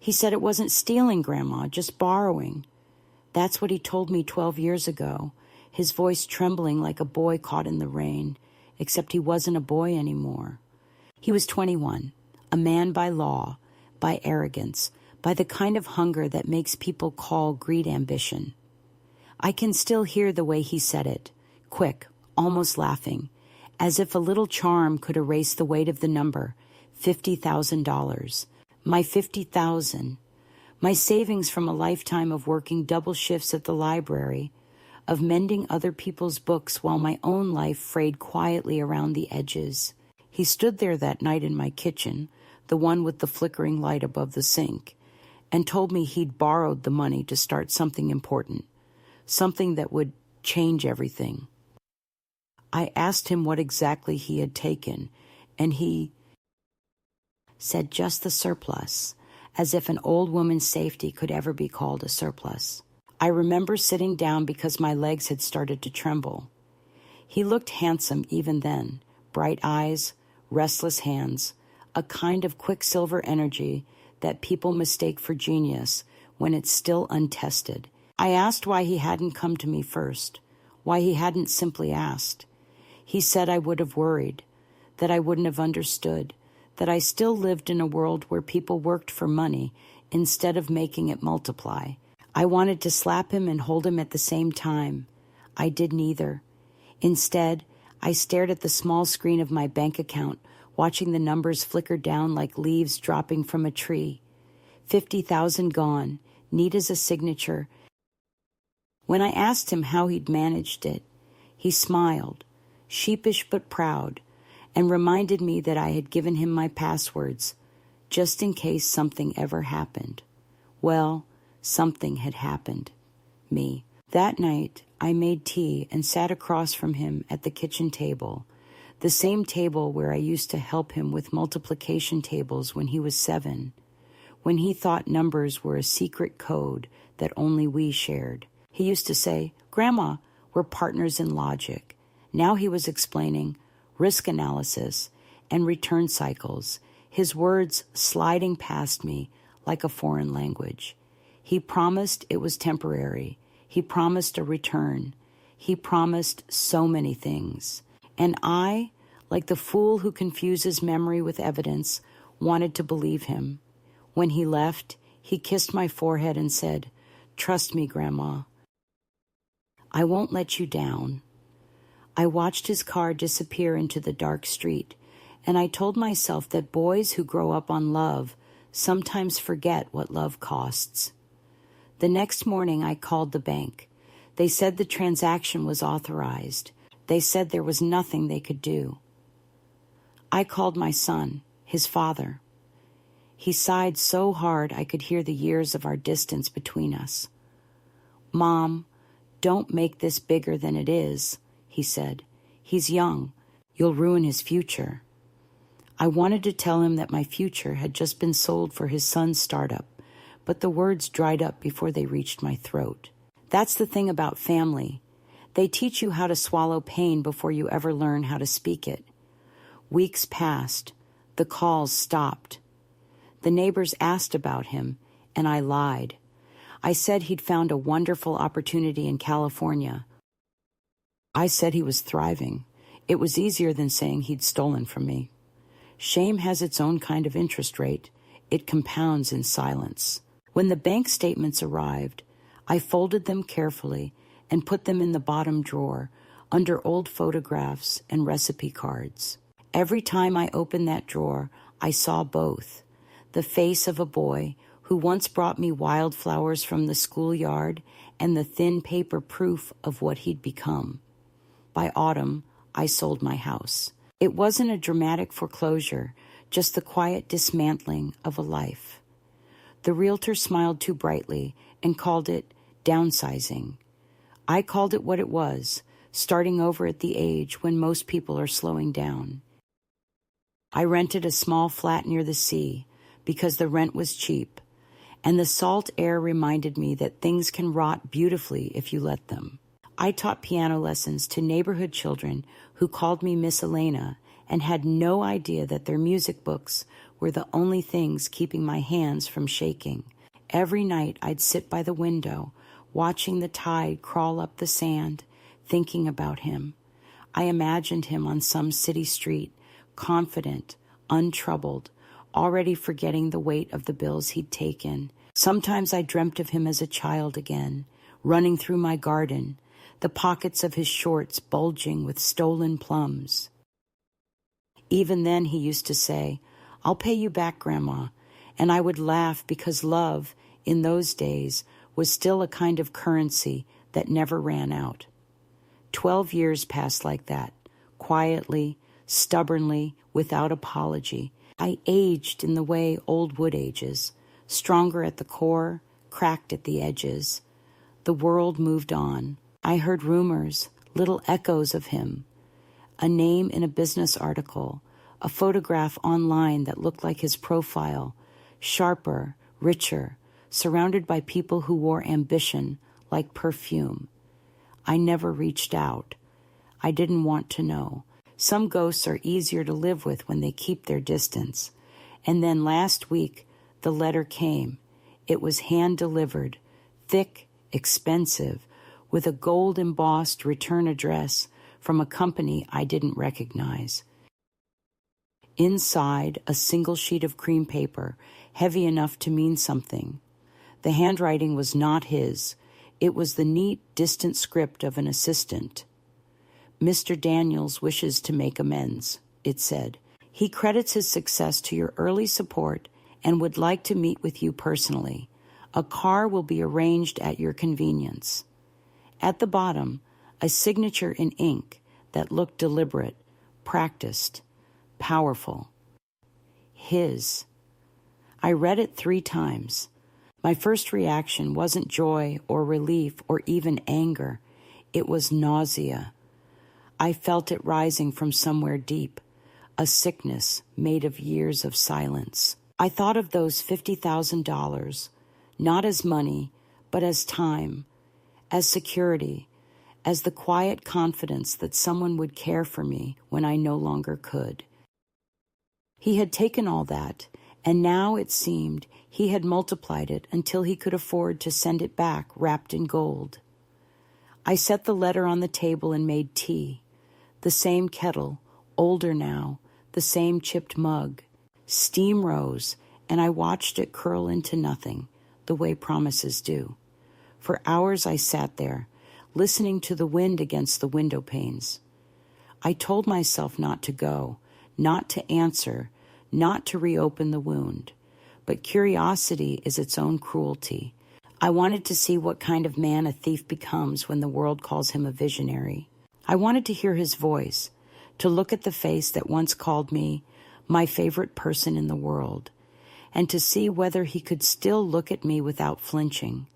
He said it wasn't stealing, Grandma, just borrowing. That's what he told me 12 years ago, his voice trembling like a boy caught in the rain, except he wasn't a boy anymore. He was 21, a man by law, by arrogance, by the kind of hunger that makes people call greed ambition. I can still hear the way he said it, quick, almost laughing, as if a little charm could erase the weight of the number, $50,000. My $50,000. My savings from a lifetime of working double shifts at the library, of mending other people's books while my own life frayed quietly around the edges. He stood there that night in my kitchen, the one with the flickering light above the sink, and told me he'd borrowed the money to start something important, something that would change everything. I asked him what exactly he had taken, and he said just the surplus, as if an old woman's safety could ever be called a surplus. I remember sitting down because my legs had started to tremble. He looked handsome even then, bright eyes, restless hands, a kind of quicksilver energy that people mistake for genius when it's still untested. I asked why he hadn't come to me first, why he hadn't simply asked. He said I would have worried, that I wouldn't have understood, that I still lived in a world where people worked for money instead of making it multiply. I wanted to slap him and hold him at the same time. I did neither. Instead, I stared at the small screen of my bank account, watching the numbers flicker down like leaves dropping from a tree. 50,000 gone, neat as a signature. When I asked him how he'd managed it, he smiled, sheepish but proud, and reminded me that I had given him my passwords, just in case something ever happened. Well, something had happened. Me. That night, I made tea and sat across from him at the kitchen table, the same table where I used to help him with multiplication tables when he was 7, when he thought numbers were a secret code that only we shared. He used to say, "Grandma, we're partners in logic." Now he was explaining risk analysis and return cycles, his words sliding past me like a foreign language. He promised it was temporary. He promised a return. He promised so many things. And I, like the fool who confuses memory with evidence, wanted to believe him. When he left, he kissed my forehead and said, "Trust me, Grandma. I won't let you down." I watched his car disappear into the dark street, and I told myself that boys who grow up on love sometimes forget what love costs. The next morning, I called the bank. They said the transaction was authorized. They said there was nothing they could do. I called my son, his father. He sighed so hard I could hear the years of our distance between us. "Mom, don't make this bigger than it is," he said. "He's young. You'll ruin his future." I wanted to tell him that my future had just been sold for his son's startup, but the words dried up before they reached my throat. That's the thing about family. They teach you how to swallow pain before you ever learn how to speak it. Weeks passed. The calls stopped. The neighbors asked about him, and I lied. I said he'd found a wonderful opportunity in California. I said he was thriving. It was easier than saying he'd stolen from me. Shame has its own kind of interest rate. It compounds in silence. When the bank statements arrived, I folded them carefully and put them in the bottom drawer under old photographs and recipe cards. Every time I opened that drawer, I saw both. The face of a boy who once brought me wildflowers from the schoolyard and the thin paper proof of what he'd become. By autumn, I sold my house. It wasn't a dramatic foreclosure, just the quiet dismantling of a life. The realtor smiled too brightly and called it downsizing. I called it what it was, starting over at the age when most people are slowing down. I rented a small flat near the sea because the rent was cheap, and the salt air reminded me that things can rot beautifully if you let them. I taught piano lessons to neighborhood children who called me Miss Elena and had no idea that their music books were the only things keeping my hands from shaking. Every night I'd sit by the window, watching the tide crawl up the sand, thinking about him. I imagined him on some city street, confident, untroubled, already forgetting the weight of the bills he'd taken. Sometimes I dreamt of him as a child again, running through my garden, the pockets of his shorts bulging with stolen plums. Even then he used to say, "I'll pay you back, Grandma," and I would laugh because love, in those days, was still a kind of currency that never ran out. 12 years passed like that, quietly, stubbornly, without apology. I aged in the way old wood ages, stronger at the core, cracked at the edges. The world moved on. I heard rumors, little echoes of him, a name in a business article, a photograph online that looked like his profile, sharper, richer, surrounded by people who wore ambition like perfume. I never reached out. I didn't want to know. Some ghosts are easier to live with when they keep their distance. And then last week, the letter came. It was hand-delivered, thick, expensive, with a gold-embossed return address from a company I didn't recognize. Inside, a single sheet of cream paper, heavy enough to mean something. The handwriting was not his. It was the neat, distant script of an assistant. "Mr. Daniels wishes to make amends," it said. "He credits his success to your early support and would like to meet with you personally. A car will be arranged at your convenience." At the bottom, a signature in ink that looked deliberate, practiced, powerful. His. I read it 3 times. My first reaction wasn't joy or relief or even anger. It was nausea. I felt it rising from somewhere deep, a sickness made of years of silence. I thought of those $50,000, not as money, but as time, as security, as the quiet confidence that someone would care for me when I no longer could. He had taken all that, and now it seemed he had multiplied it until he could afford to send it back wrapped in gold. I set the letter on the table and made tea. The same kettle, older now, the same chipped mug. Steam rose, and I watched it curl into nothing, the way promises do. For hours I sat there, listening to the wind against the window panes. I told myself not to go, not to answer, not to reopen the wound. But curiosity is its own cruelty. I wanted to see what kind of man a thief becomes when the world calls him a visionary. I wanted to hear his voice, to look at the face that once called me my favorite person in the world, and to see whether he could still look at me without flinching.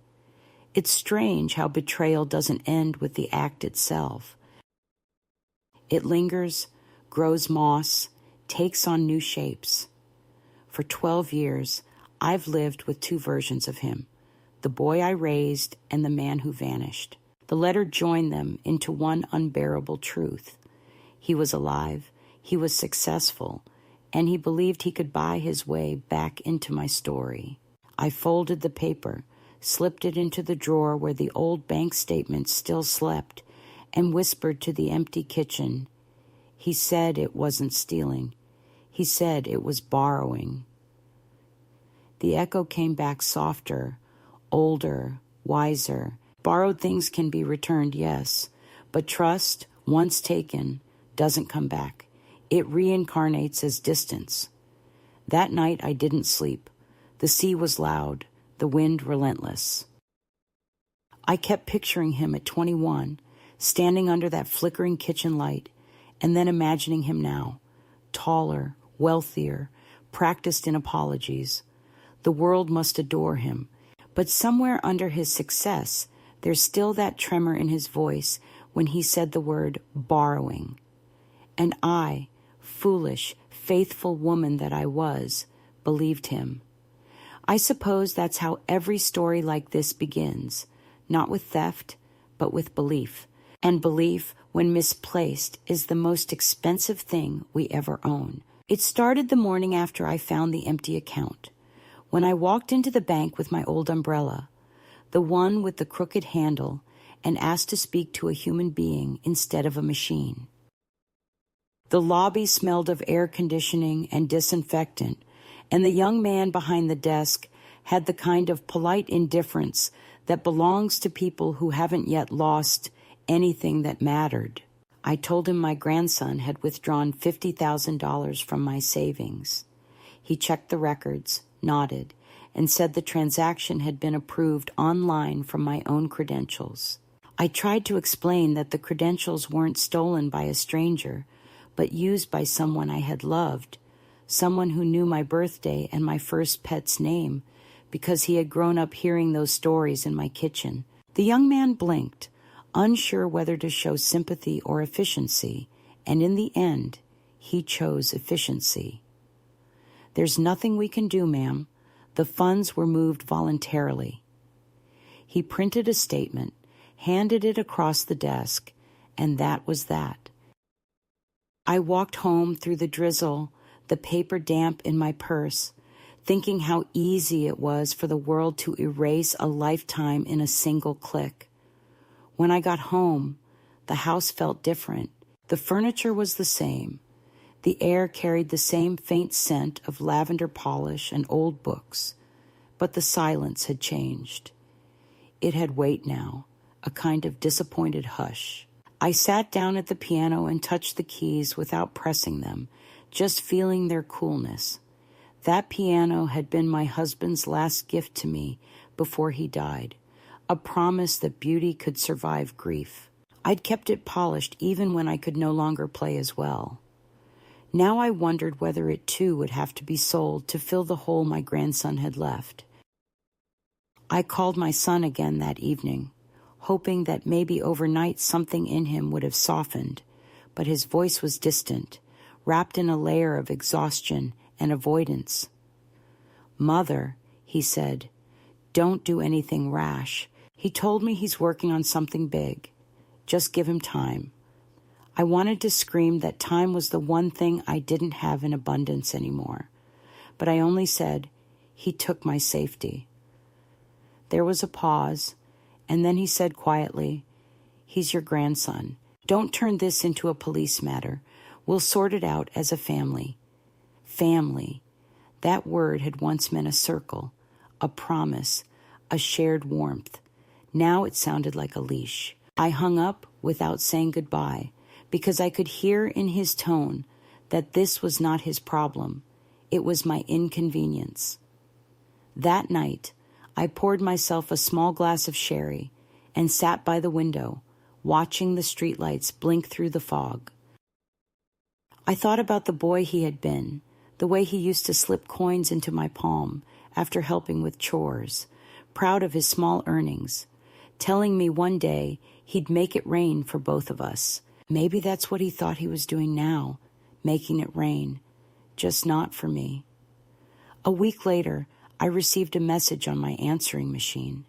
It's strange how betrayal doesn't end with the act itself. It lingers, grows moss, takes on new shapes. For 12 years, I've lived with 2 versions of him, the boy I raised and the man who vanished. The letter joined them into one unbearable truth. He was alive, he was successful, and he believed he could buy his way back into my story. I folded the paper, slipped it into the drawer where the old bank statements still slept, and whispered to the empty kitchen. He said it wasn't stealing. He said it was borrowing. The echo came back softer, older, wiser. Borrowed things can be returned, yes, but trust, once taken, doesn't come back. It reincarnates as distance. That night I didn't sleep. The sea was loud, the wind relentless. I kept picturing him at 21, standing under that flickering kitchen light, and then imagining him now, taller, wealthier, practiced in apologies. The world must adore him, but somewhere under his success, there's still that tremor in his voice when he said the word borrowing. And I, foolish, faithful woman that I was, believed him. I suppose that's how every story like this begins, not with theft, but with belief. And belief, when misplaced, is the most expensive thing we ever own. It started the morning after I found the empty account. When I walked into the bank with my old umbrella, the one with the crooked handle, and asked to speak to a human being instead of a machine. The lobby smelled of air conditioning and disinfectant, and the young man behind the desk had the kind of polite indifference that belongs to people who haven't yet lost anything that mattered. I told him my grandson had withdrawn $50,000 from my savings. He checked the records, nodded, and said the transaction had been approved online from my own credentials. I tried to explain that the credentials weren't stolen by a stranger, but used by someone I had loved, someone who knew my birthday and my first pet's name, because he had grown up hearing those stories in my kitchen. The young man blinked, unsure whether to show sympathy or efficiency, and in the end, he chose efficiency. "There's nothing we can do, ma'am. The funds were moved voluntarily." He printed a statement, handed it across the desk, and that was that. I walked home through the drizzle, the paper damp in my purse, thinking how easy it was for the world to erase a lifetime in a single click. When I got home, the house felt different. The furniture was the same. The air carried the same faint scent of lavender polish and old books, but the silence had changed. It had weight now, a kind of disappointed hush. I sat down at the piano and touched the keys without pressing them, just feeling their coolness. That piano had been my husband's last gift to me before he died, a promise that beauty could survive grief. I'd kept it polished even when I could no longer play as well. Now I wondered whether it too would have to be sold to fill the hole my grandson had left. I called my son again that evening, hoping that maybe overnight something in him would have softened, but his voice was distant, wrapped in a layer of exhaustion and avoidance. "Mother," he said, "don't do anything rash. He told me he's working on something big. Just give him time." I wanted to scream that time was the one thing I didn't have in abundance anymore, but I only said, "He took my safety." There was a pause, and then he said quietly, "He's your grandson. Don't turn this into a police matter. We'll sort it out as a family." Family. That word had once meant a circle, a promise, a shared warmth. Now it sounded like a leash. I hung up without saying goodbye, because I could hear in his tone that this was not his problem. It was my inconvenience. That night, I poured myself a small glass of sherry and sat by the window, watching the streetlights blink through the fog. I thought about the boy he had been, the way he used to slip coins into my palm after helping with chores, proud of his small earnings, telling me one day he'd make it rain for both of us. Maybe that's what he thought he was doing now, making it rain, just not for me. A week later, I received a message on my answering machine.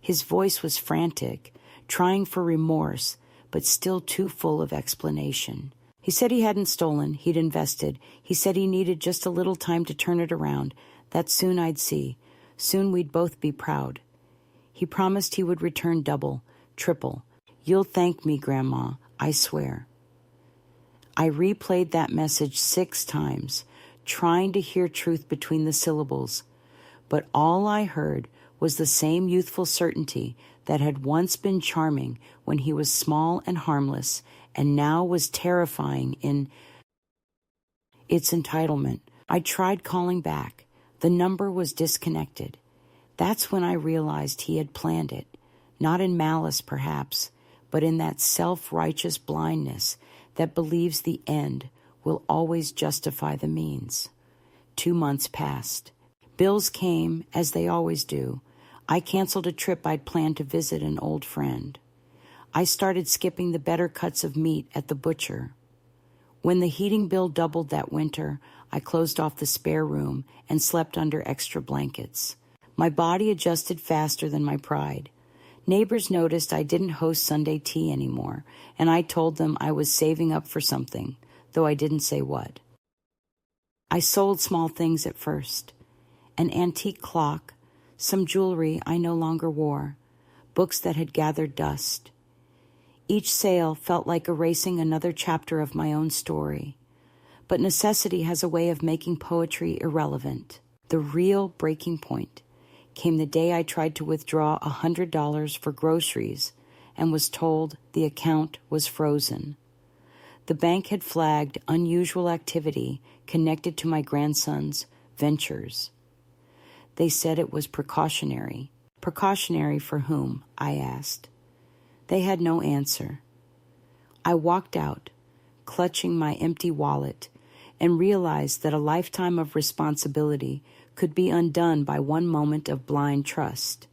His voice was frantic, trying for remorse, but still too full of explanation. He said he hadn't stolen, he'd invested. He said he needed just a little time to turn it around, that soon I'd see. Soon we'd both be proud. He promised he would return double, triple. "You'll thank me, Grandma, I swear." I replayed that message 6 times, trying to hear truth between the syllables, but all I heard was the same youthful certainty that had once been charming when he was small and harmless, and now was terrifying in its entitlement. I tried calling back. The number was disconnected. That's when I realized he had planned it, not in malice perhaps, but in that self-righteous blindness that believes the end will always justify the means. 2 months passed. Bills came, as they always do. I canceled a trip I'd planned to visit an old friend. I started skipping the better cuts of meat at the butcher. When the heating bill doubled that winter, I closed off the spare room and slept under extra blankets. My body adjusted faster than my pride. Neighbors noticed I didn't host Sunday tea anymore, and I told them I was saving up for something, though I didn't say what. I sold small things at first. An antique clock, some jewelry I no longer wore, books that had gathered dust. Each sale felt like erasing another chapter of my own story. But necessity has a way of making poetry irrelevant. The real breaking point came the day I tried to withdraw $100 for groceries and was told the account was frozen. The bank had flagged unusual activity connected to my grandson's ventures. They said it was precautionary. Precautionary for whom? I asked. They had no answer. I walked out, clutching my empty wallet, and realized that a lifetime of responsibility could be undone by one moment of blind trust.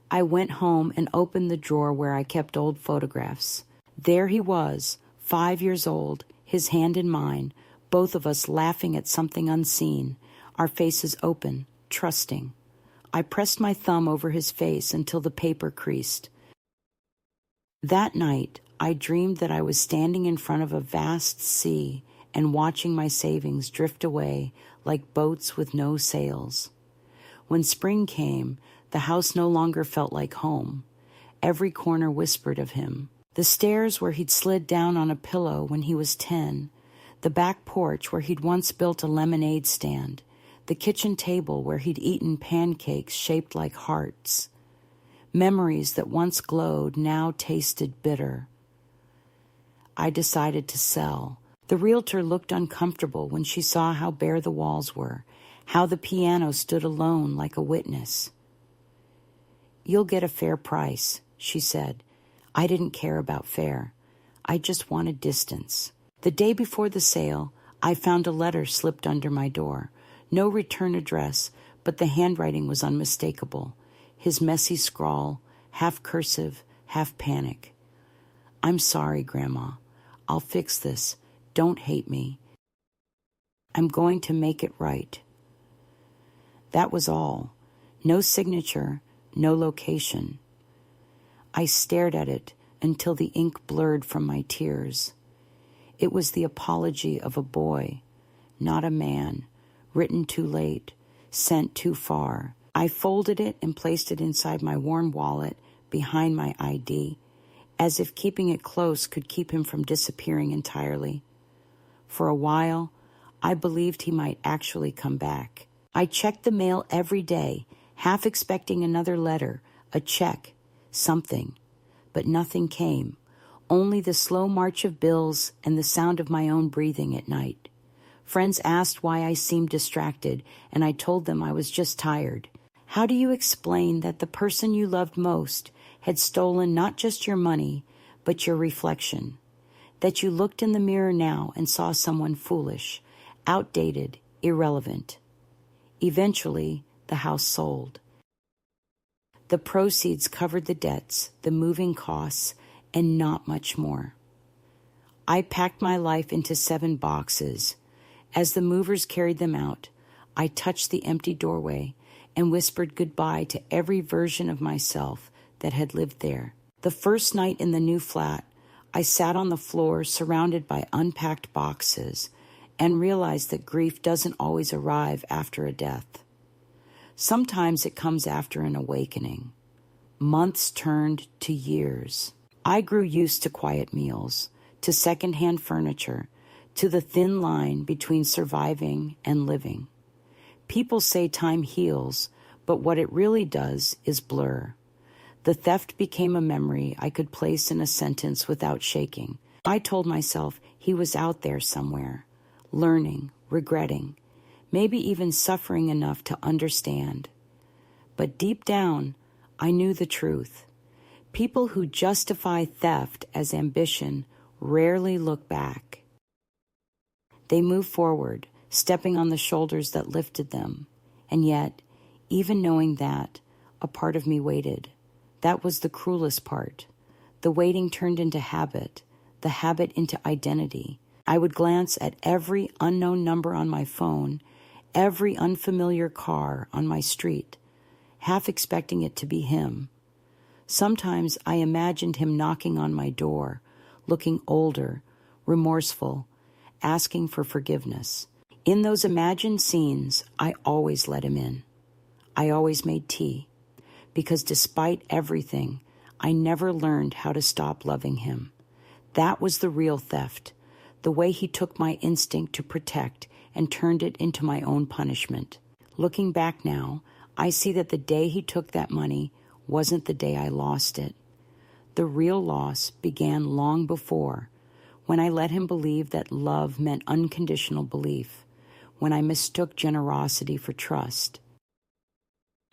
I went home and opened the drawer where I kept old photographs. There he was, 5 years old, his hand in mine, both of us laughing at something unseen, our faces open, trusting. I pressed my thumb over his face until the paper creased. That night, I dreamed that I was standing in front of a vast sea and watching my savings drift away like boats with no sails. When spring came, the house no longer felt like home. Every corner whispered of him. The stairs where he'd slid down on a pillow when he was 10, the back porch where he'd once built a lemonade stand, the kitchen table where he'd eaten pancakes shaped like hearts. Memories that once glowed now tasted bitter. I decided to sell. The realtor looked uncomfortable when she saw how bare the walls were, how the piano stood alone like a witness. "You'll get a fair price," she said. I didn't care about fair. I just wanted distance. The day before the sale, I found a letter slipped under my door. No return address, but the handwriting was unmistakable. His messy scrawl, half cursive, half panic. "I'm sorry, Grandma. I'll fix this. Don't hate me. I'm going to make it right." That was all. No signature, no location. I stared at it until the ink blurred from my tears. It was the apology of a boy, not a man, written too late, sent too far. I folded it and placed it inside my worn wallet behind my ID, as if keeping it close could keep him from disappearing entirely. For a while, I believed he might actually come back. I checked the mail every day, half expecting another letter, a check, something. But nothing came, only the slow march of bills and the sound of my own breathing at night. Friends asked why I seemed distracted, and I told them I was just tired. How do you explain that the person you loved most had stolen not just your money, but your reflection? That you looked in the mirror now and saw someone foolish, outdated, irrelevant. Eventually, the house sold. The proceeds covered the debts, the moving costs, and not much more. I packed my life into 7 boxes. As the movers carried them out, I touched the empty doorway and whispered goodbye to every version of myself that had lived there. The first night in the new flat, I sat on the floor surrounded by unpacked boxes and realized that grief doesn't always arrive after a death. Sometimes it comes after an awakening. Months turned to years. I grew used to quiet meals, to secondhand furniture, to the thin line between surviving and living. People say time heals, but what it really does is blur. The theft became a memory I could place in a sentence without shaking. I told myself he was out there somewhere, learning, regretting, maybe even suffering enough to understand. But deep down, I knew the truth. People who justify theft as ambition rarely look back. They move forward, stepping on the shoulders that lifted them. And yet, even knowing that, a part of me waited. That was the cruelest part. The waiting turned into habit, the habit into identity. I would glance at every unknown number on my phone, every unfamiliar car on my street, half expecting it to be him. Sometimes I imagined him knocking on my door, looking older, remorseful, asking for forgiveness. In those imagined scenes, I always let him in. I always made tea, because despite everything, I never learned how to stop loving him. That was the real theft, the way he took my instinct to protect and turned it into my own punishment. Looking back now, I see that the day he took that money wasn't the day I lost it. The real loss began long before, when I let him believe that love meant unconditional belief, when I mistook generosity for trust.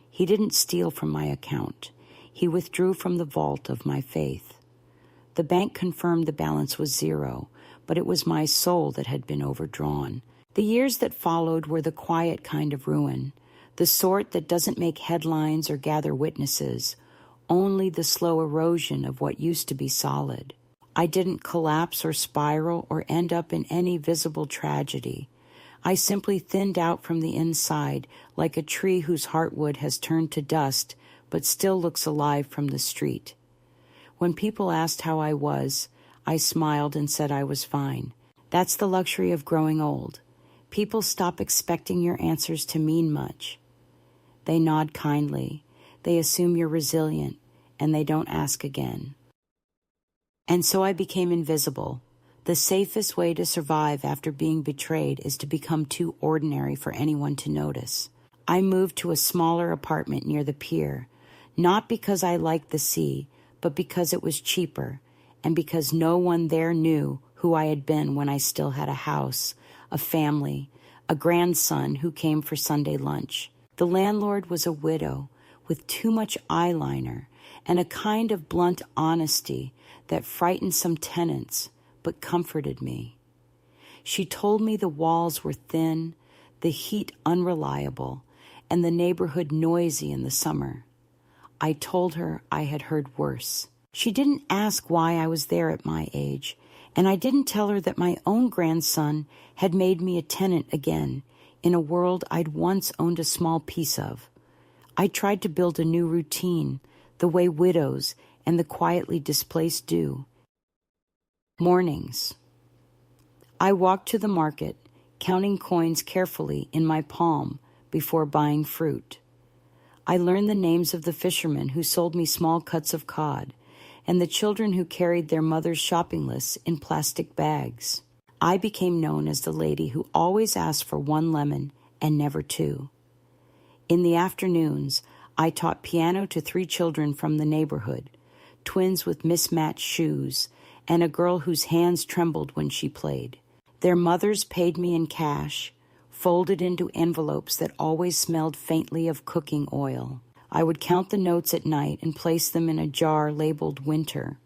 He didn't steal from my account. He withdrew from the vault of my faith. The bank confirmed the balance was zero, but it was my soul that had been overdrawn. The years that followed were the quiet kind of ruin, the sort that doesn't make headlines or gather witnesses, only the slow erosion of what used to be solid. I didn't collapse or spiral or end up in any visible tragedy. I simply thinned out from the inside like a tree whose heartwood has turned to dust but still looks alive from the street. When people asked how I was, I smiled and said I was fine. That's the luxury of growing old. People stop expecting your answers to mean much. They nod kindly, they assume you're resilient, and they don't ask again. And so I became invisible. The safest way to survive after being betrayed is to become too ordinary for anyone to notice. I moved to a smaller apartment near the pier, not because I liked the sea, but because it was cheaper, and because no one there knew who I had been when I still had a house, a family, a grandson who came for Sunday lunch. The landlord was a widow with too much eyeliner and a kind of blunt honesty that frightened some tenants but comforted me. She told me the walls were thin, the heat unreliable, and the neighborhood noisy in the summer. I told her I had heard worse. She didn't ask why I was there at my age, and I didn't tell her that my own grandson had made me a tenant again in a world I'd once owned a small piece of. I tried to build a new routine, the way widows and the quietly displaced do. Mornings. I walked to the market, counting coins carefully in my palm before buying fruit. I learned the names of the fishermen who sold me small cuts of cod, and the children who carried their mother's shopping lists in plastic bags. I became known as the lady who always asked for one lemon and never two. In the afternoons, I taught piano to 3 children from the neighborhood, twins with mismatched shoes, and a girl whose hands trembled when she played. Their mothers paid me in cash, folded into envelopes that always smelled faintly of cooking oil. I would count the notes at night and place them in a jar labeled winter.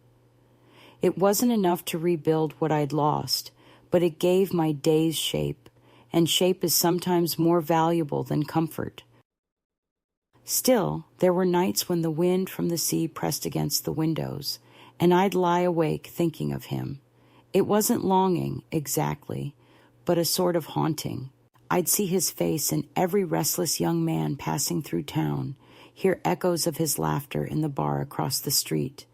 It wasn't enough to rebuild what I'd lost, but it gave my days shape, and shape is sometimes more valuable than comfort. Still, there were nights when the wind from the sea pressed against the windows, and I'd lie awake thinking of him. It wasn't longing, exactly, but a sort of haunting. I'd see his face in every restless young man passing through town, hear echoes of his laughter in the bar across the street.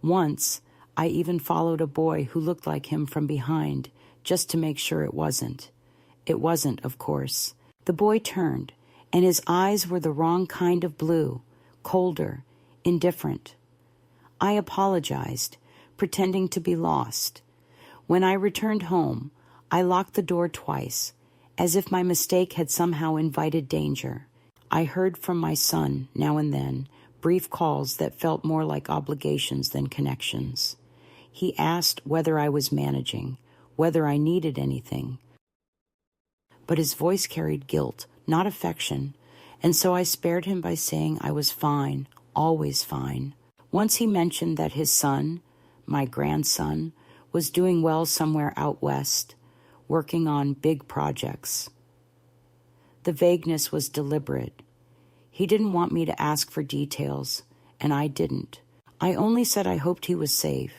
Once, I even followed a boy who looked like him from behind, just to make sure it wasn't. It wasn't, of course. The boy turned, and his eyes were the wrong kind of blue, colder, indifferent. I apologized, pretending to be lost. When I returned home, I locked the door twice, as if my mistake had somehow invited danger. I heard from my son, now and then, brief calls that felt more like obligations than connections. He asked whether I was managing, whether I needed anything. But his voice carried guilt, not affection, and so I spared him by saying I was fine, always fine. Once he mentioned that his son, my grandson, was doing well somewhere out west, working on big projects. The vagueness was deliberate. He didn't want me to ask for details, and I didn't. I only said I hoped he was safe,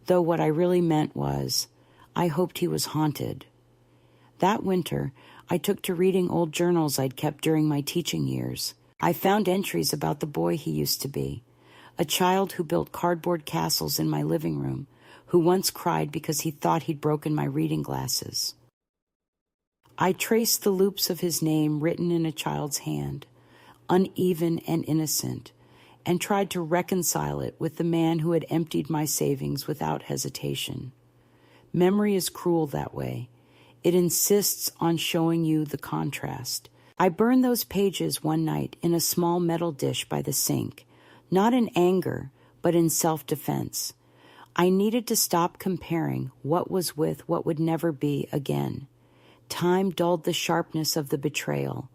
though what I really meant was, I hoped he was haunted. That winter, I took to reading old journals I'd kept during my teaching years. I found entries about the boy he used to be, a child who built cardboard castles in my living room, who once cried because he thought he'd broken my reading glasses. I traced the loops of his name written in a child's hand, uneven and innocent, and tried to reconcile it with the man who had emptied my savings without hesitation. Memory is cruel that way. It insists on showing you the contrast. I burned those pages one night in a small metal dish by the sink, not in anger, but in self-defense. I needed to stop comparing what was with what would never be again. Time dulled the sharpness of the betrayal,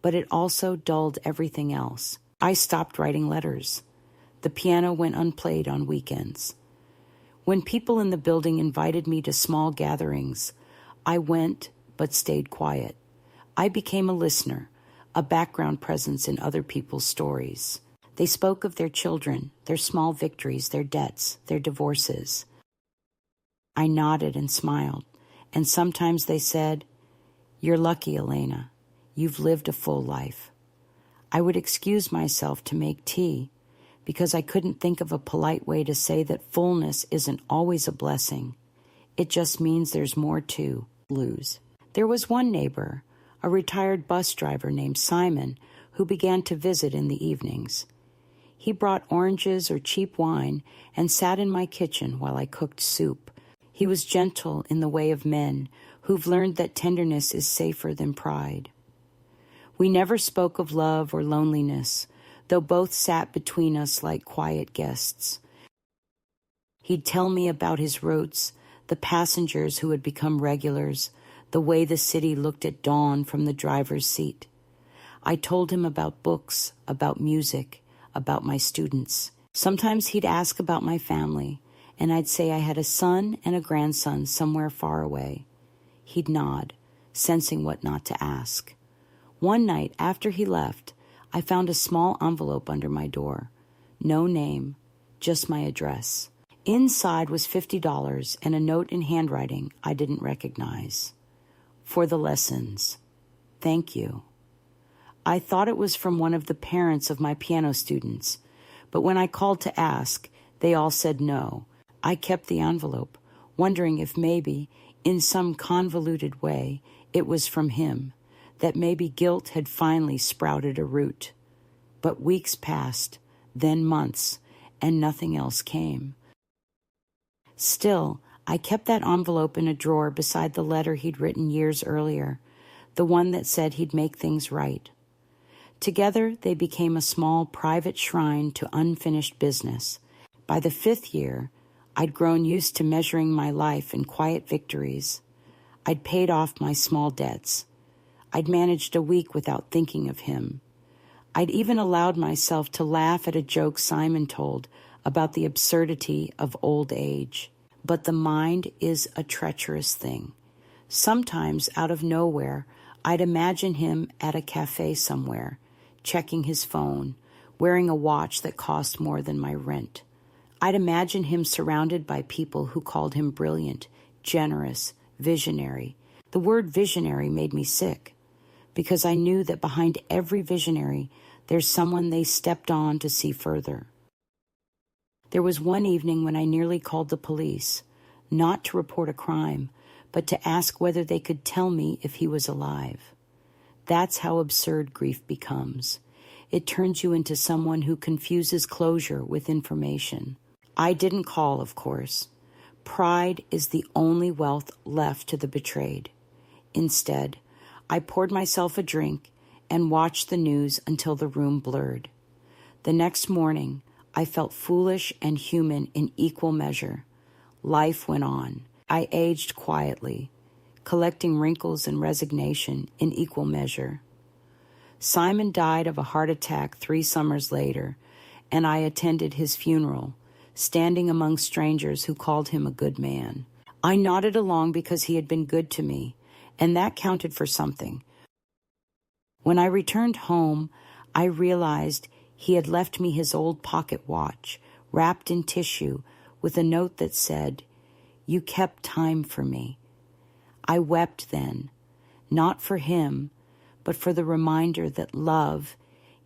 but it also dulled everything else. I stopped writing letters. The piano went unplayed on weekends. When people in the building invited me to small gatherings, I went but stayed quiet. I became a listener, a background presence in other people's stories. They spoke of their children, their small victories, their debts, their divorces. I nodded and smiled, and sometimes they said, "You're lucky, Elena. You've lived a full life." I would excuse myself to make tea because I couldn't think of a polite way to say that fullness isn't always a blessing. It just means there's more to lose. There was one neighbor, a retired bus driver named Simon, who began to visit in the evenings. He brought oranges or cheap wine and sat in my kitchen while I cooked soup. He was gentle in the way of men who've learned that tenderness is safer than pride. We never spoke of love or loneliness, though both sat between us like quiet guests. He'd tell me about his routes, the passengers who had become regulars, the way the city looked at dawn from the driver's seat. I told him about books, about music, about my students. Sometimes he'd ask about my family, and I'd say I had a son and a grandson somewhere far away. He'd nod, sensing what not to ask. One night after he left, I found a small envelope under my door. No name, just my address. Inside was $50 and a note in handwriting I didn't recognize. For the lessons. Thank you. I thought it was from one of the parents of my piano students, but when I called to ask, they all said no. I kept the envelope, wondering if maybe, in some convoluted way, it was from him, that maybe guilt had finally sprouted a root. But weeks passed, then months, and nothing else came. Still, I kept that envelope in a drawer beside the letter he'd written years earlier, the one that said he'd make things right. Together, they became a small private shrine to unfinished business. By the 5th year, I'd grown used to measuring my life in quiet victories. I'd paid off my small debts. I'd managed a week without thinking of him. I'd even allowed myself to laugh at a joke Simon told about the absurdity of old age. But the mind is a treacherous thing. Sometimes, out of nowhere, I'd imagine him at a cafe somewhere, checking his phone, wearing a watch that cost more than my rent. I'd imagine him surrounded by people who called him brilliant, generous, visionary. The word visionary made me sick, because I knew that behind every visionary, there's someone they stepped on to see further. There was one evening when I nearly called the police, not to report a crime, but to ask whether they could tell me if he was alive. That's how absurd grief becomes. It turns you into someone who confuses closure with information. I didn't call, of course. Pride is the only wealth left to the betrayed. Instead, I poured myself a drink and watched the news until the room blurred. The next morning, I felt foolish and human in equal measure. Life went on. I aged quietly, collecting wrinkles and resignation in equal measure. Simon died of a heart attack 3 summers later, and I attended his funeral, standing among strangers who called him a good man. I nodded along because he had been good to me, and that counted for something. When I returned home, I realized he had left me his old pocket watch, wrapped in tissue, with a note that said, "You kept time for me." I wept then, not for him, but for the reminder that love,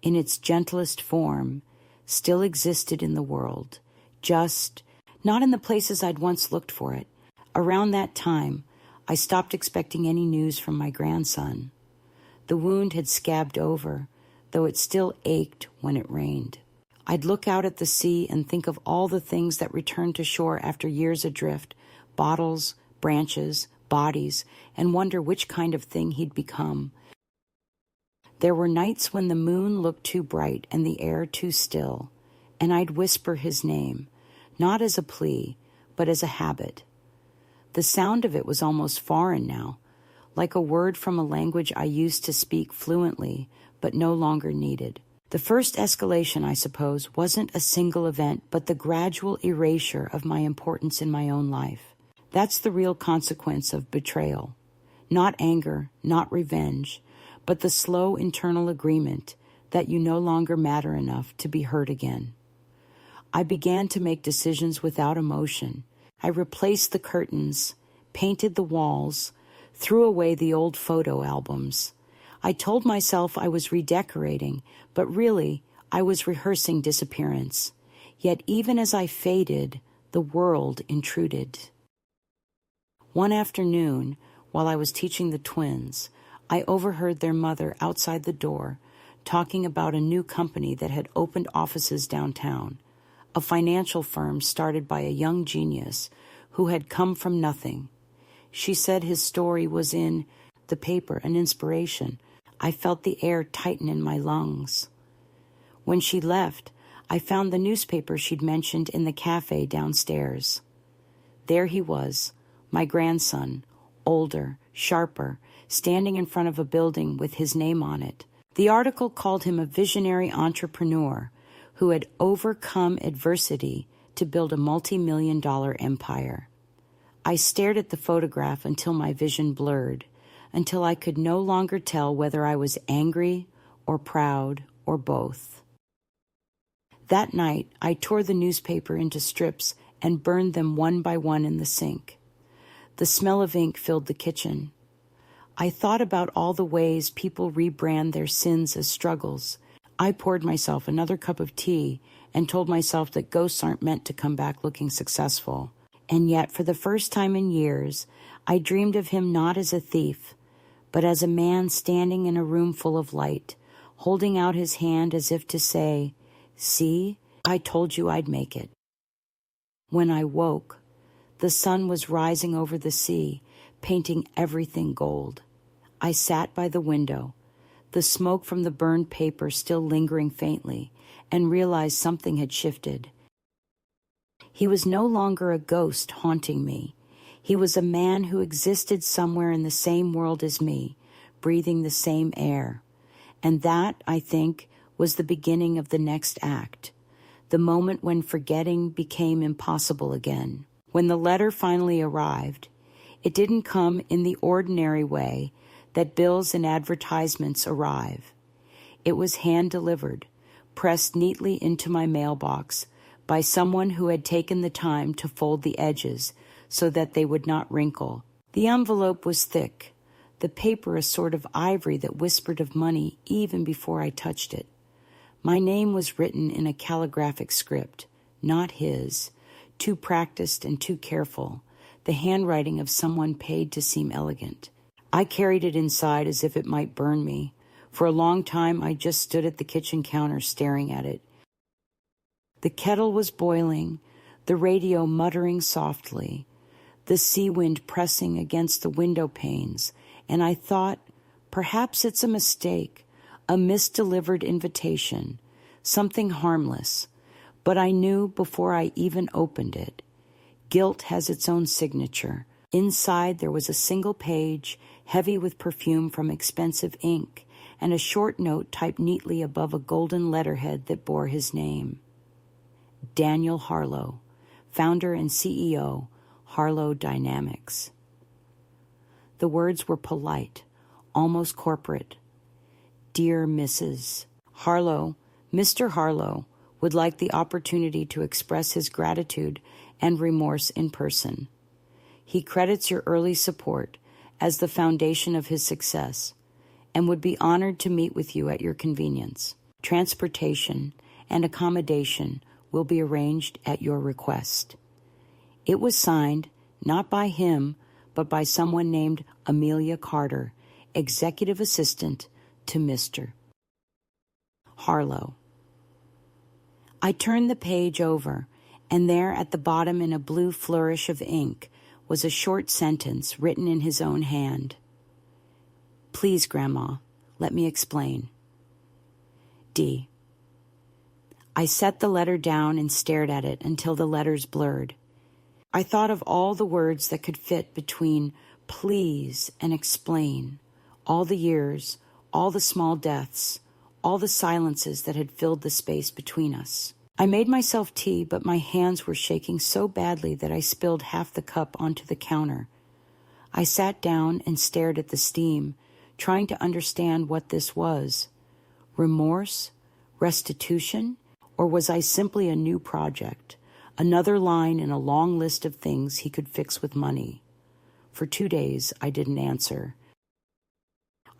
in its gentlest form, still existed in the world, just not in the places I'd once looked for it. Around that time, I stopped expecting any news from my grandson. The wound had scabbed over, though it still ached when it rained. I'd look out at the sea and think of all the things that returned to shore after years adrift, bottles, branches, bodies, and wonder which kind of thing he'd become. There were nights when the moon looked too bright and the air too still, and I'd whisper his name, not as a plea, but as a habit. The sound of it was almost foreign now, like a word from a language I used to speak fluently, but no longer needed. The first escalation, I suppose, wasn't a single event, but the gradual erasure of my importance in my own life. That's the real consequence of betrayal. Not anger, not revenge, but the slow internal agreement that you no longer matter enough to be hurt again. I began to make decisions without emotion. I replaced the curtains, painted the walls, threw away the old photo albums. I told myself I was redecorating, but really, I was rehearsing disappearance. Yet even as I faded, the world intruded. One afternoon, while I was teaching the twins, I overheard their mother outside the door talking about a new company that had opened offices downtown, a financial firm started by a young genius who had come from nothing. She said his story was in the paper, an inspiration. I felt the air tighten in my lungs. When she left, I found the newspaper she'd mentioned in the cafe downstairs. There he was, my grandson, older, sharper, standing in front of a building with his name on it. The article called him a visionary entrepreneur who had overcome adversity to build a multi-million-dollar empire. I stared at the photograph until my vision blurred, until I could no longer tell whether I was angry or proud or both. That night, I tore the newspaper into strips and burned them one by one in the sink. The smell of ink filled the kitchen. I thought about all the ways people rebrand their sins as struggles. I poured myself another cup of tea and told myself that ghosts aren't meant to come back looking successful. And yet, for the first time in years, I dreamed of him not as a thief, but as a man standing in a room full of light, holding out his hand as if to say, "See, I told you I'd make it." When I woke, the sun was rising over the sea, painting everything gold. I sat by the window, the smoke from the burned paper still lingering faintly, and realized something had shifted. He was no longer a ghost haunting me. He was a man who existed somewhere in the same world as me, breathing the same air. And that, I think, was the beginning of the next act, the moment when forgetting became impossible again. When the letter finally arrived, it didn't come in the ordinary way that bills and advertisements arrive. It was hand-delivered, pressed neatly into my mailbox by someone who had taken the time to fold the edges so that they would not wrinkle. The envelope was thick, the paper a sort of ivory that whispered of money even before I touched it. My name was written in a calligraphic script, not his, too practiced and too careful, the handwriting of someone paid to seem elegant. I carried it inside as if it might burn me. For a long time, I just stood at the kitchen counter staring at it. The kettle was boiling, the radio muttering softly, the sea wind pressing against the window panes, and I thought, perhaps it's a mistake, a misdelivered invitation, something harmless. But I knew before I even opened it. Guilt has its own signature. Inside there was a single page, heavy with perfume from expensive ink, and a short note typed neatly above a golden letterhead that bore his name. Daniel Harlow, founder and CEO, Harlow Dynamics. The words were polite, almost corporate. Dear Mrs. Harlow, Mr. Harlow would like the opportunity to express his gratitude and remorse in person. He credits your early support as the foundation of his success and would be honored to meet with you at your convenience. Transportation and accommodation will be arranged at your request. It was signed not by him, but by someone named Amelia Carter, executive assistant to Mr. Harlow. I turned the page over, and there at the bottom in a blue flourish of ink was a short sentence written in his own hand. Please, Grandma, let me explain. D. I set the letter down and stared at it until the letters blurred. I thought of all the words that could fit between please and explain, all the years, all the small deaths, all the silences that had filled the space between us. I made myself tea, but my hands were shaking so badly that I spilled half the cup onto the counter. I sat down and stared at the steam, trying to understand what this was. Remorse? Restitution? Or was I simply a new project? Another line in a long list of things he could fix with money. For 2 days, I didn't answer.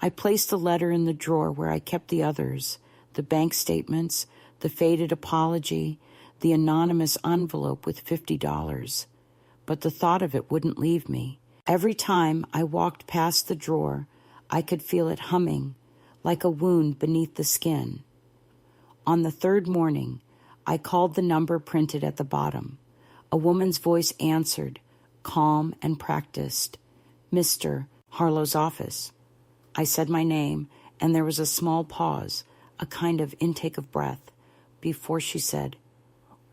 I placed the letter in the drawer where I kept the others, the bank statements, the faded apology, the anonymous envelope with $50. But the thought of it wouldn't leave me. Every time I walked past the drawer, I could feel it humming, like a wound beneath the skin. On the third morning, I called the number printed at the bottom. A woman's voice answered, calm and practiced. Mr. Harlow's office. I said my name, and there was a small pause, a kind of intake of breath, before she said,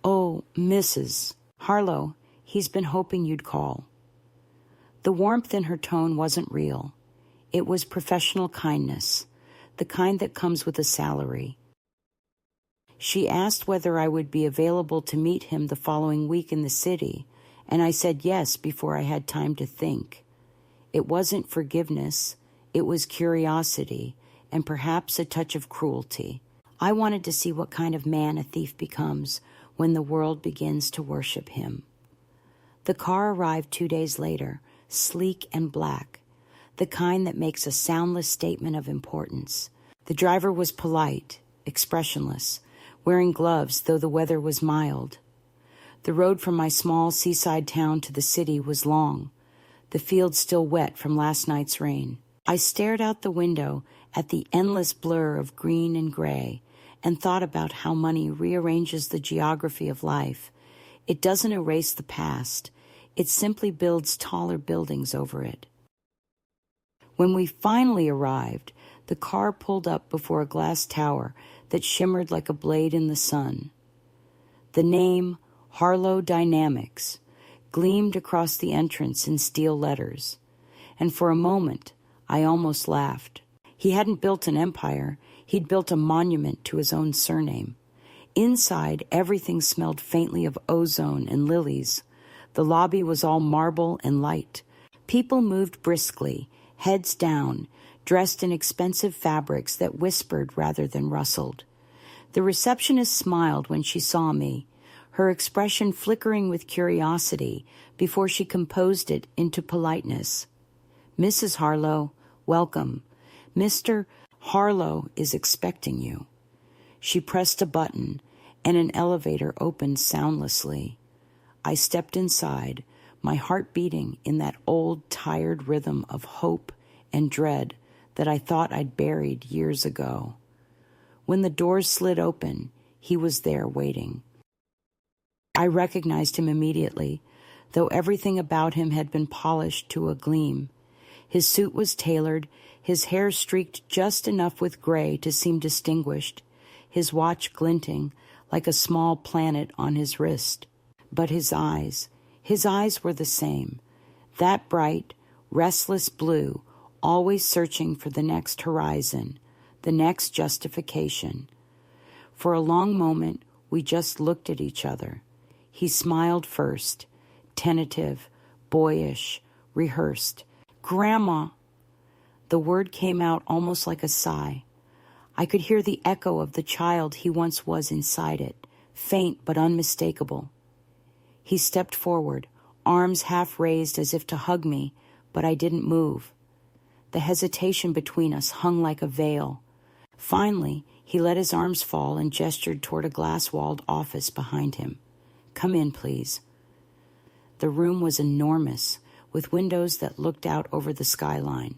Oh, Mrs. Harlow, he's been hoping you'd call. The warmth in her tone wasn't real. It was professional kindness, the kind that comes with a salary. She asked whether I would be available to meet him the following week in the city, and I said yes before I had time to think. It wasn't forgiveness, it was curiosity, and perhaps a touch of cruelty. I wanted to see what kind of man a thief becomes when the world begins to worship him. The car arrived 2 days later, sleek and black, the kind that makes a soundless statement of importance. The driver was polite, expressionless, wearing gloves though the weather was mild. The road from my small seaside town to the city was long, the fields still wet from last night's rain. I stared out the window at the endless blur of green and gray and thought about how money rearranges the geography of life. It doesn't erase the past. It simply builds taller buildings over it. When we finally arrived, the car pulled up before a glass tower that shimmered like a blade in the sun. The name, Harlow Dynamics, gleamed across the entrance in steel letters, and for a moment I almost laughed. He hadn't built an empire, he'd built a monument to his own surname. Inside, everything smelled faintly of ozone and lilies. The lobby was all marble and light. People moved briskly, heads down, dressed in expensive fabrics that whispered rather than rustled. The receptionist smiled when she saw me, her expression flickering with curiosity before she composed it into politeness. Mrs. Harlow, welcome. Mr. Harlow is expecting you. She pressed a button, and an elevator opened soundlessly. I stepped inside, my heart beating in that old, tired rhythm of hope and dread that I thought I'd buried years ago. When the doors slid open, he was there waiting. I recognized him immediately, though everything about him had been polished to a gleam. His suit was tailored, his hair streaked just enough with gray to seem distinguished, his watch glinting like a small planet on his wrist. But his eyes were the same, that bright, restless blue, always searching for the next horizon, the next justification. For a long moment, we just looked at each other. He smiled first, tentative, boyish, rehearsed. Grandma! The word came out almost like a sigh. I could hear the echo of the child he once was inside it, faint but unmistakable. He stepped forward, arms half raised as if to hug me, but I didn't move. The hesitation between us hung like a veil. Finally, he let his arms fall and gestured toward a glass-walled office behind him. Come in, please. The room was enormous, with windows that looked out over the skyline.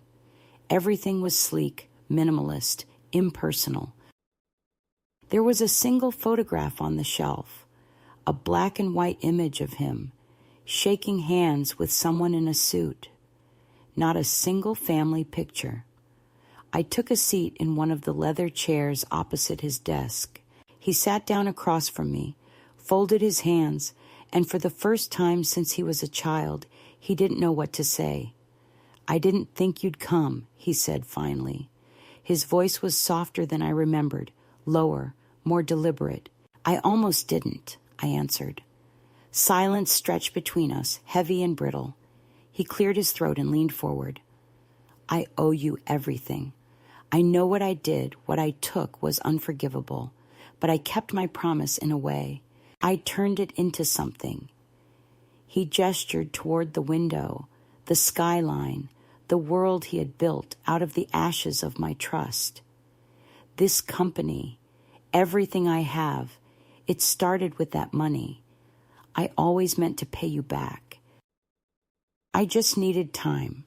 Everything was sleek, minimalist, impersonal. There was a single photograph on the shelf, a black and white image of him, shaking hands with someone in a suit. Not a single family picture. I took a seat in one of the leather chairs opposite his desk. He sat down across from me, folded his hands, and for the first time since he was a child, he didn't know what to say. "I didn't think you'd come," he said finally. His voice was softer than I remembered, lower, more deliberate. "I almost didn't," I answered. Silence stretched between us, heavy and brittle. He cleared his throat and leaned forward. "I owe you everything. I know what I did, what I took was unforgivable, but I kept my promise in a way. I turned it into something." He gestured toward the window, the skyline, the world he had built out of the ashes of my trust. "This company, everything I have, it started with that money. I always meant to pay you back. I just needed time."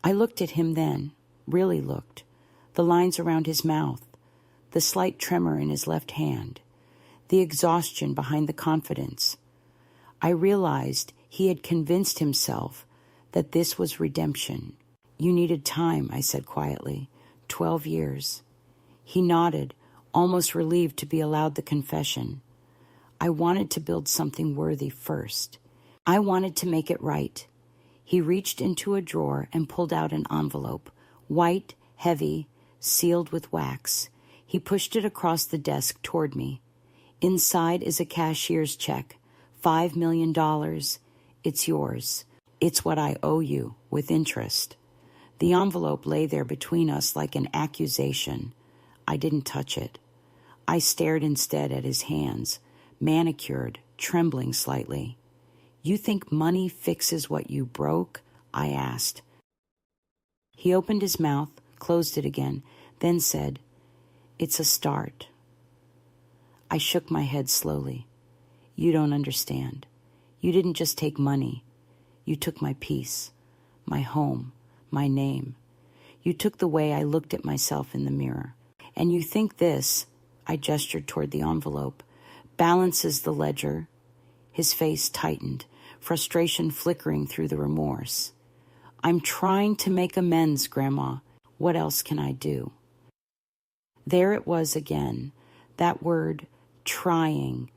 I looked at him then, really looked, the lines around his mouth, the slight tremor in his left hand, the exhaustion behind the confidence. I realized he had convinced himself that this was redemption. "You needed time," I said quietly. 12 years. He nodded, almost relieved to be allowed the confession. "I wanted to build something worthy first. I wanted to make it right." He reached into a drawer and pulled out an envelope, white, heavy, sealed with wax. He pushed it across the desk toward me. "Inside is a cashier's check, $5 million. It's yours. It's what I owe you, with interest." The envelope lay there between us like an accusation. I didn't touch it. I stared instead at his hands, manicured, trembling slightly. "You think money fixes what you broke?" I asked. He opened his mouth, closed it again, then said, "It's a start." I shook my head slowly. "You don't understand. You didn't just take money. You took my peace, my home, my name. You took the way I looked at myself in the mirror. And you think this," I gestured toward the envelope, "balances the ledger?" His face tightened, frustration flickering through the remorse. "I'm trying to make amends, Grandma. What else can I do?" There it was again, that word, trying,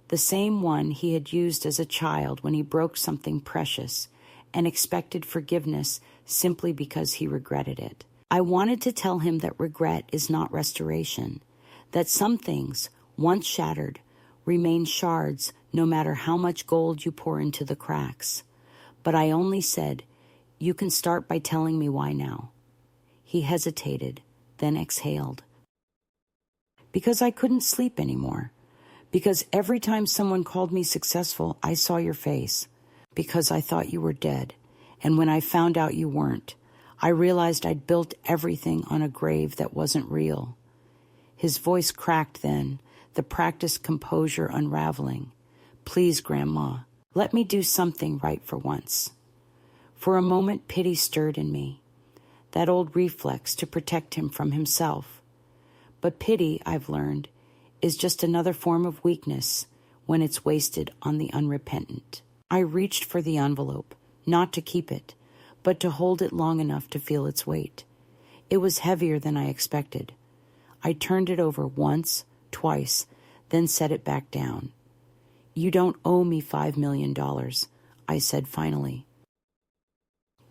the same one he had used as a child when he broke something precious and expected forgiveness simply because he regretted it. I wanted to tell him that regret is not restoration, that some things, once shattered, remain shards no matter how much gold you pour into the cracks. But I only said, "You can start by telling me why now." He hesitated, then exhaled. "Because I couldn't sleep anymore. Because every time someone called me successful, I saw your face. Because I thought you were dead. And when I found out you weren't, I realized I'd built everything on a grave that wasn't real." His voice cracked then, the practiced composure unraveling. "Please, Grandma, let me do something right for once." For a moment, pity stirred in me, that old reflex to protect him from himself. But pity, I've learned, is just another form of weakness when it's wasted on the unrepentant. I reached for the envelope, not to keep it, but to hold it long enough to feel its weight. It was heavier than I expected. I turned it over once, twice, then set it back down. "You don't owe me $5 million, I said finally.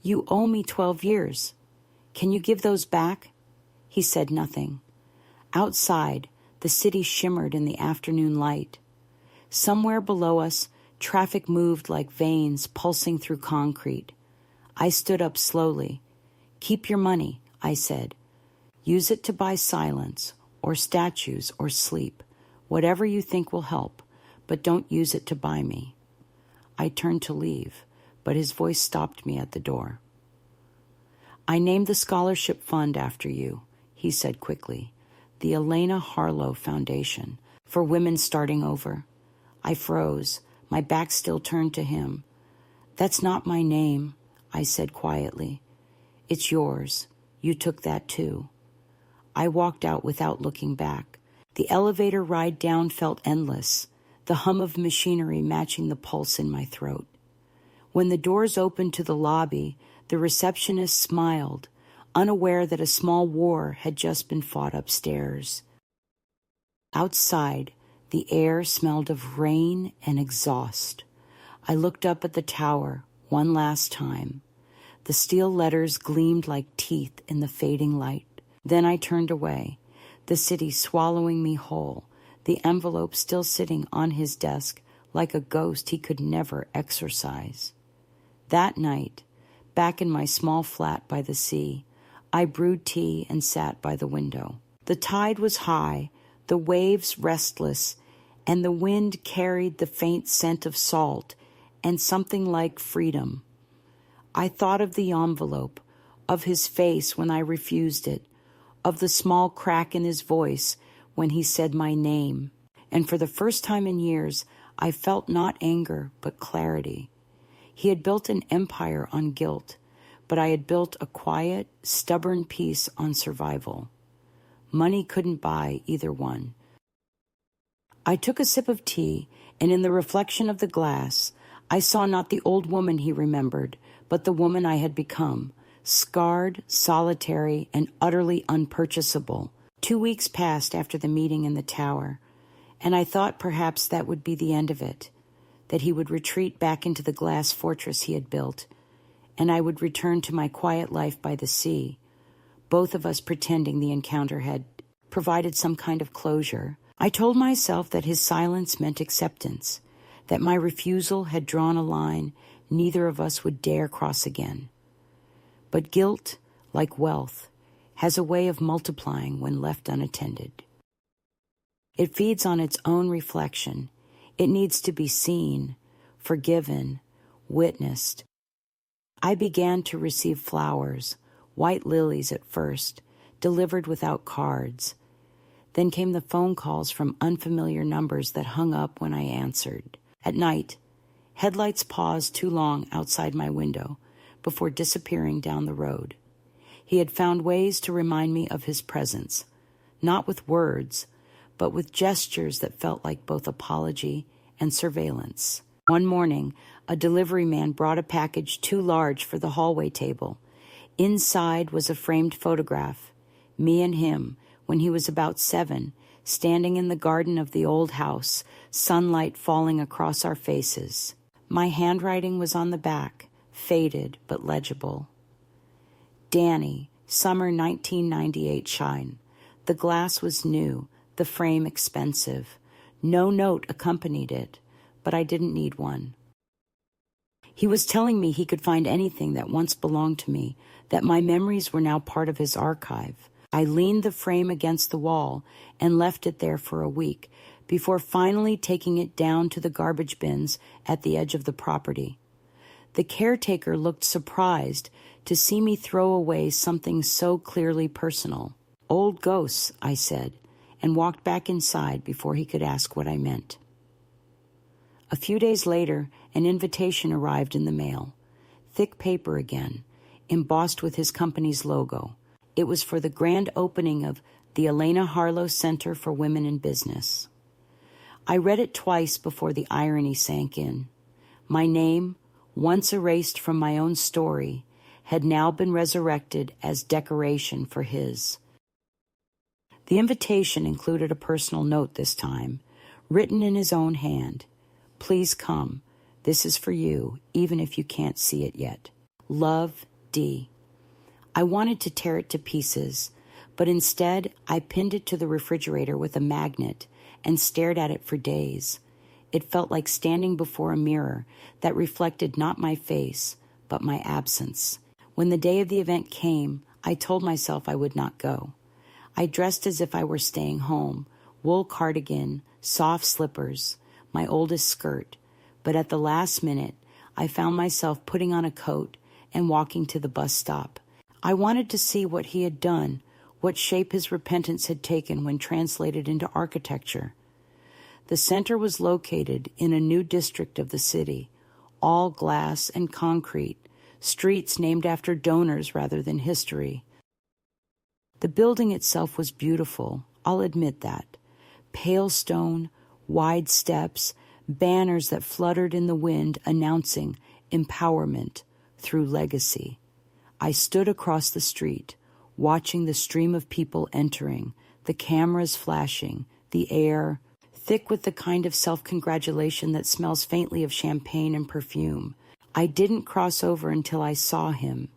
"You owe me 12 years. Can you give those back?" He said nothing. Outside, the city shimmered in the afternoon light. Somewhere below us, traffic moved like veins pulsing through concrete. I stood up slowly. "Keep your money," I said. "Use it to buy silence, or statues, or sleep, whatever you think will help, but don't use it to buy me." I turned to leave, but his voice stopped me at the door. "I named the scholarship fund after you," he said quickly. "The Elena Harlow Foundation, for women starting over." I froze, my back still turned to him. "That's not my name," I said quietly. "It's yours. You took that too." I walked out without looking back. The elevator ride down felt endless, the hum of machinery matching the pulse in my throat. When the doors opened to the lobby, the receptionist smiled, unaware that a small war had just been fought upstairs. Outside, the air smelled of rain and exhaust. I looked up at the tower one last time. The steel letters gleamed like teeth in the fading light. Then I turned away, the city swallowing me whole, the envelope still sitting on his desk like a ghost he could never exorcise. That night, back in my small flat by the sea, I brewed tea and sat by the window. The tide was high, the waves restless, and the wind carried the faint scent of salt and something like freedom. I thought of the envelope, of his face when I refused it, of the small crack in his voice when he said my name, and for the first time in years, I felt not anger, but clarity. He had built an empire on guilt, but I had built a quiet, stubborn peace on survival. Money couldn't buy either one. I took a sip of tea, and in the reflection of the glass, I saw not the old woman he remembered, but the woman I had become, scarred, solitary, and utterly unpurchasable. 2 weeks passed after the meeting in the tower, and I thought perhaps that would be the end of it, that he would retreat back into the glass fortress he had built, and I would return to my quiet life by the sea, both of us pretending the encounter had provided some kind of closure. I told myself that his silence meant acceptance, that my refusal had drawn a line neither of us would dare cross again. But guilt, like wealth, has a way of multiplying when left unattended. It feeds on its own reflection. It needs to be seen, forgiven, witnessed. I began to receive flowers, white lilies at first, delivered without cards. Then came the phone calls from unfamiliar numbers that hung up when I answered. At night, headlights paused too long outside my window before disappearing down the road. He had found ways to remind me of his presence, not with words, but with gestures that felt like both apology and surveillance. One morning, a delivery man brought a package too large for the hallway table. Inside was a framed photograph, me and him, when he was about 7, standing in the garden of the old house, sunlight falling across our faces. My handwriting was on the back, faded but legible. Danny, summer 1998 shine. The glass was new, the frame expensive. No note accompanied it, but I didn't need one. He was telling me he could find anything that once belonged to me, that my memories were now part of his archive. I leaned the frame against the wall and left it there for a week before finally taking it down to the garbage bins at the edge of the property. The caretaker looked surprised to see me throw away something so clearly personal. "Old ghosts," I said, and walked back inside before he could ask what I meant. A few days later, an invitation arrived in the mail. Thick paper again, embossed with his company's logo. It was for the grand opening of the Elena Harlow Center for Women in Business. I read it twice before the irony sank in. My name, once erased from my own story, had now been resurrected as decoration for his. The invitation included a personal note this time, written in his own hand. "Please come. This is for you, even if you can't see it yet. Love, D." I wanted to tear it to pieces, but instead I pinned it to the refrigerator with a magnet and stared at it for days. It felt like standing before a mirror that reflected not my face, but my absence. When the day of the event came, I told myself I would not go. I dressed as if I were staying home, wool cardigan, soft slippers, my oldest skirt, but at the last minute, I found myself putting on a coat and walking to the bus stop. I wanted to see what he had done, what shape his repentance had taken when translated into architecture. The center was located in a new district of the city, all glass and concrete, streets named after donors rather than history. The building itself was beautiful, I'll admit that. Pale stone, wide steps, banners that fluttered in the wind announcing empowerment through legacy. I stood across the street, watching the stream of people entering, the cameras flashing, the air thick with the kind of self-congratulation that smells faintly of champagne and perfume. I didn't cross over until I saw him.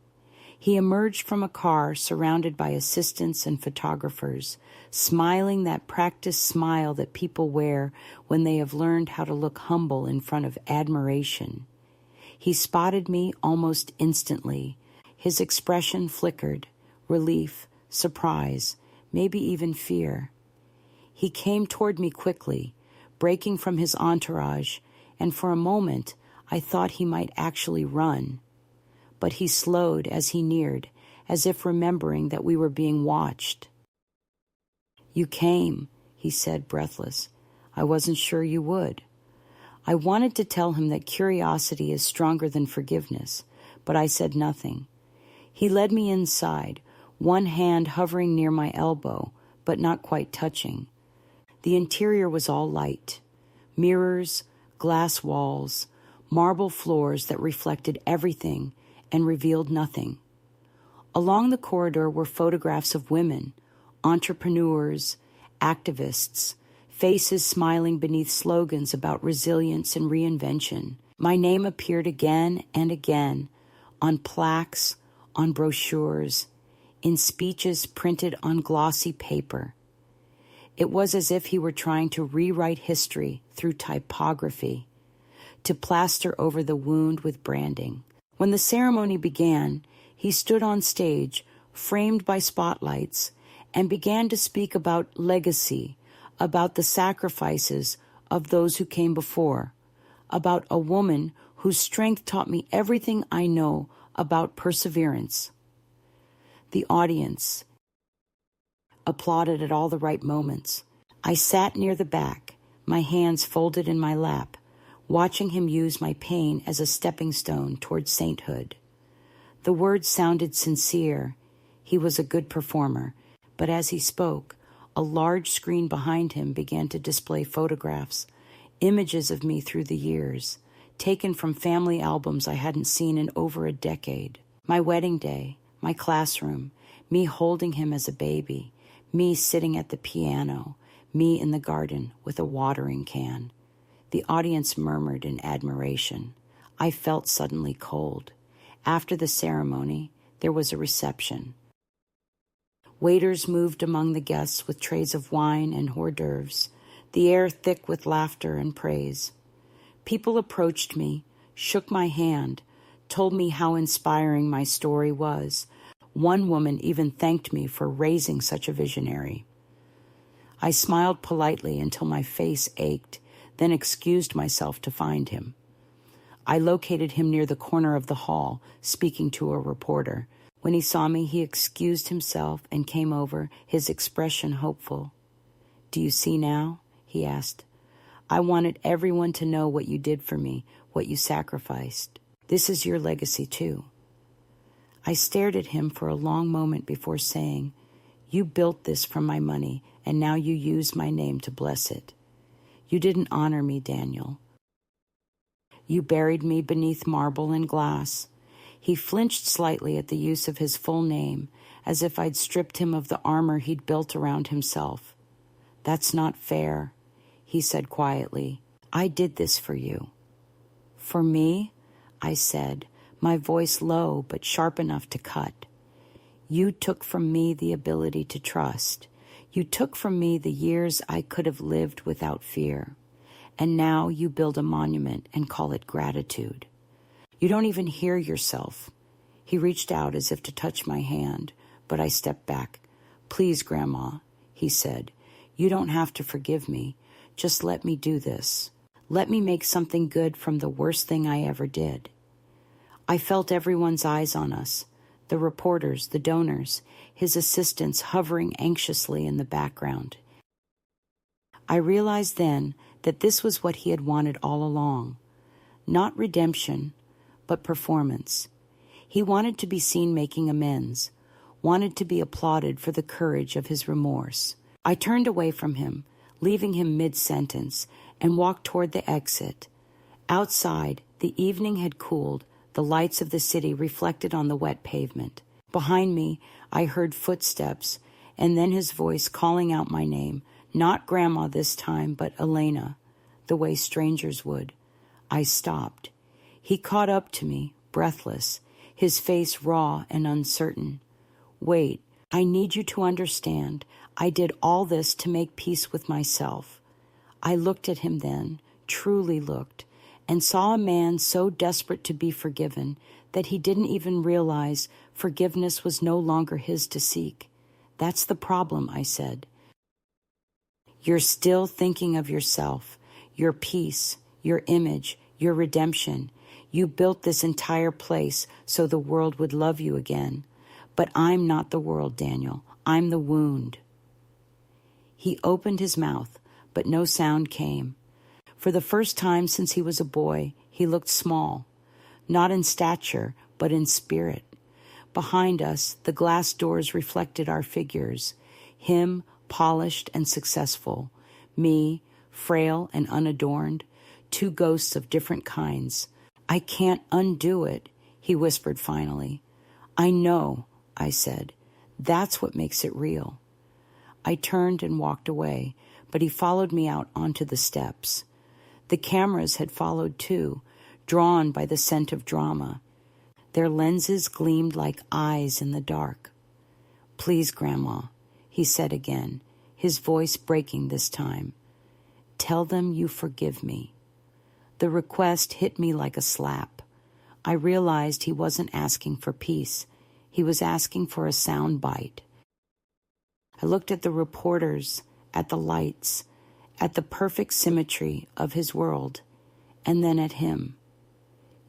He emerged from a car surrounded by assistants and photographers, smiling that practiced smile that people wear when they have learned how to look humble in front of admiration. He spotted me almost instantly. His expression flickered, relief, surprise, maybe even fear. He came toward me quickly, breaking from his entourage, and for a moment I thought he might actually run. But he slowed as he neared, as if remembering that we were being watched. "You came," he said, breathless. "I wasn't sure you would." I wanted to tell him that curiosity is stronger than forgiveness, but I said nothing. He led me inside, one hand hovering near my elbow, but not quite touching. The interior was all light. Mirrors, glass walls, marble floors that reflected everything and revealed nothing. Along the corridor were photographs of women, entrepreneurs, activists, faces smiling beneath slogans about resilience and reinvention. My name appeared again and again on plaques, on brochures, in speeches printed on glossy paper. It was as if he were trying to rewrite history through typography, to plaster over the wound with branding. When the ceremony began, he stood on stage, framed by spotlights, and began to speak about legacy, about the sacrifices of those who came before, about a woman whose strength taught me everything I know about perseverance. The audience applauded at all the right moments. I sat near the back, my hands folded in my lap, watching him use my pain as a stepping stone toward sainthood. The words sounded sincere. He was a good performer, but as he spoke, a large screen behind him began to display photographs, images of me through the years, taken from family albums I hadn't seen in over a decade. My wedding day, my classroom, me holding him as a baby, me sitting at the piano, me in the garden with a watering can. The audience murmured in admiration. I felt suddenly cold. After the ceremony, there was a reception. Waiters moved among the guests with trays of wine and hors d'oeuvres, the air thick with laughter and praise. People approached me, shook my hand, told me how inspiring my story was. One woman even thanked me for raising such a visionary. I smiled politely until my face ached, then excused myself to find him. I located him near the corner of the hall, speaking to a reporter. When he saw me, he excused himself and came over, his expression hopeful. "Do you see now?" he asked. "I wanted everyone to know what you did for me, what you sacrificed. This is your legacy, too." I stared at him for a long moment before saying, "You built this from my money, and now you use my name to bless it. You didn't honor me, Daniel. You buried me beneath marble and glass." He flinched slightly at the use of his full name, as if I'd stripped him of the armor he'd built around himself. "That's not fair," he said quietly. "I did this for you." "For me?" I said, my voice low but sharp enough to cut. "You took from me the ability to trust. You took from me the years I could have lived without fear. And now you build a monument and call it gratitude. You don't even hear yourself." He reached out as if to touch my hand, but I stepped back. "Please, Grandma," he said, "you don't have to forgive me. Just let me do this. Let me make something good from the worst thing I ever did." I felt everyone's eyes on us, the reporters, the donors, his assistants hovering anxiously in the background. I realized then that this was what he had wanted all along. Not redemption, but performance. He wanted to be seen making amends, wanted to be applauded for the courage of his remorse. I turned away from him, leaving him mid-sentence, and walked toward the exit. Outside, the evening had cooled, the lights of the city reflected on the wet pavement. Behind me, I heard footsteps, and then his voice calling out my name, not Grandma this time, but Elena, the way strangers would. I stopped. He caught up to me, breathless, his face raw and uncertain. Wait, I need you to understand. I did all this to make peace with myself. I looked at him then, truly looked, and saw a man so desperate to be forgiven that he didn't even realize forgiveness was no longer his to seek. That's the problem, I said. You're still thinking of yourself, your peace, your image, your redemption. You built this entire place so the world would love you again. But I'm not the world, Daniel. I'm the wound. He opened his mouth, but no sound came. For the first time since he was a boy, he looked small, not in stature, but in spirit. Behind us, the glass doors reflected our figures, him polished and successful, me frail and unadorned, two ghosts of different kinds. I can't undo it, he whispered finally. I know, I said. That's what makes it real. I turned and walked away, but he followed me out onto the steps. The cameras had followed too, drawn by the scent of drama. Their lenses gleamed like eyes in the dark. Please, Grandma, he said again, his voice breaking this time. Tell them you forgive me. The request hit me like a slap. I realized he wasn't asking for peace. He was asking for a sound bite. I looked at the reporters, at the lights, at the perfect symmetry of his world, and then at him.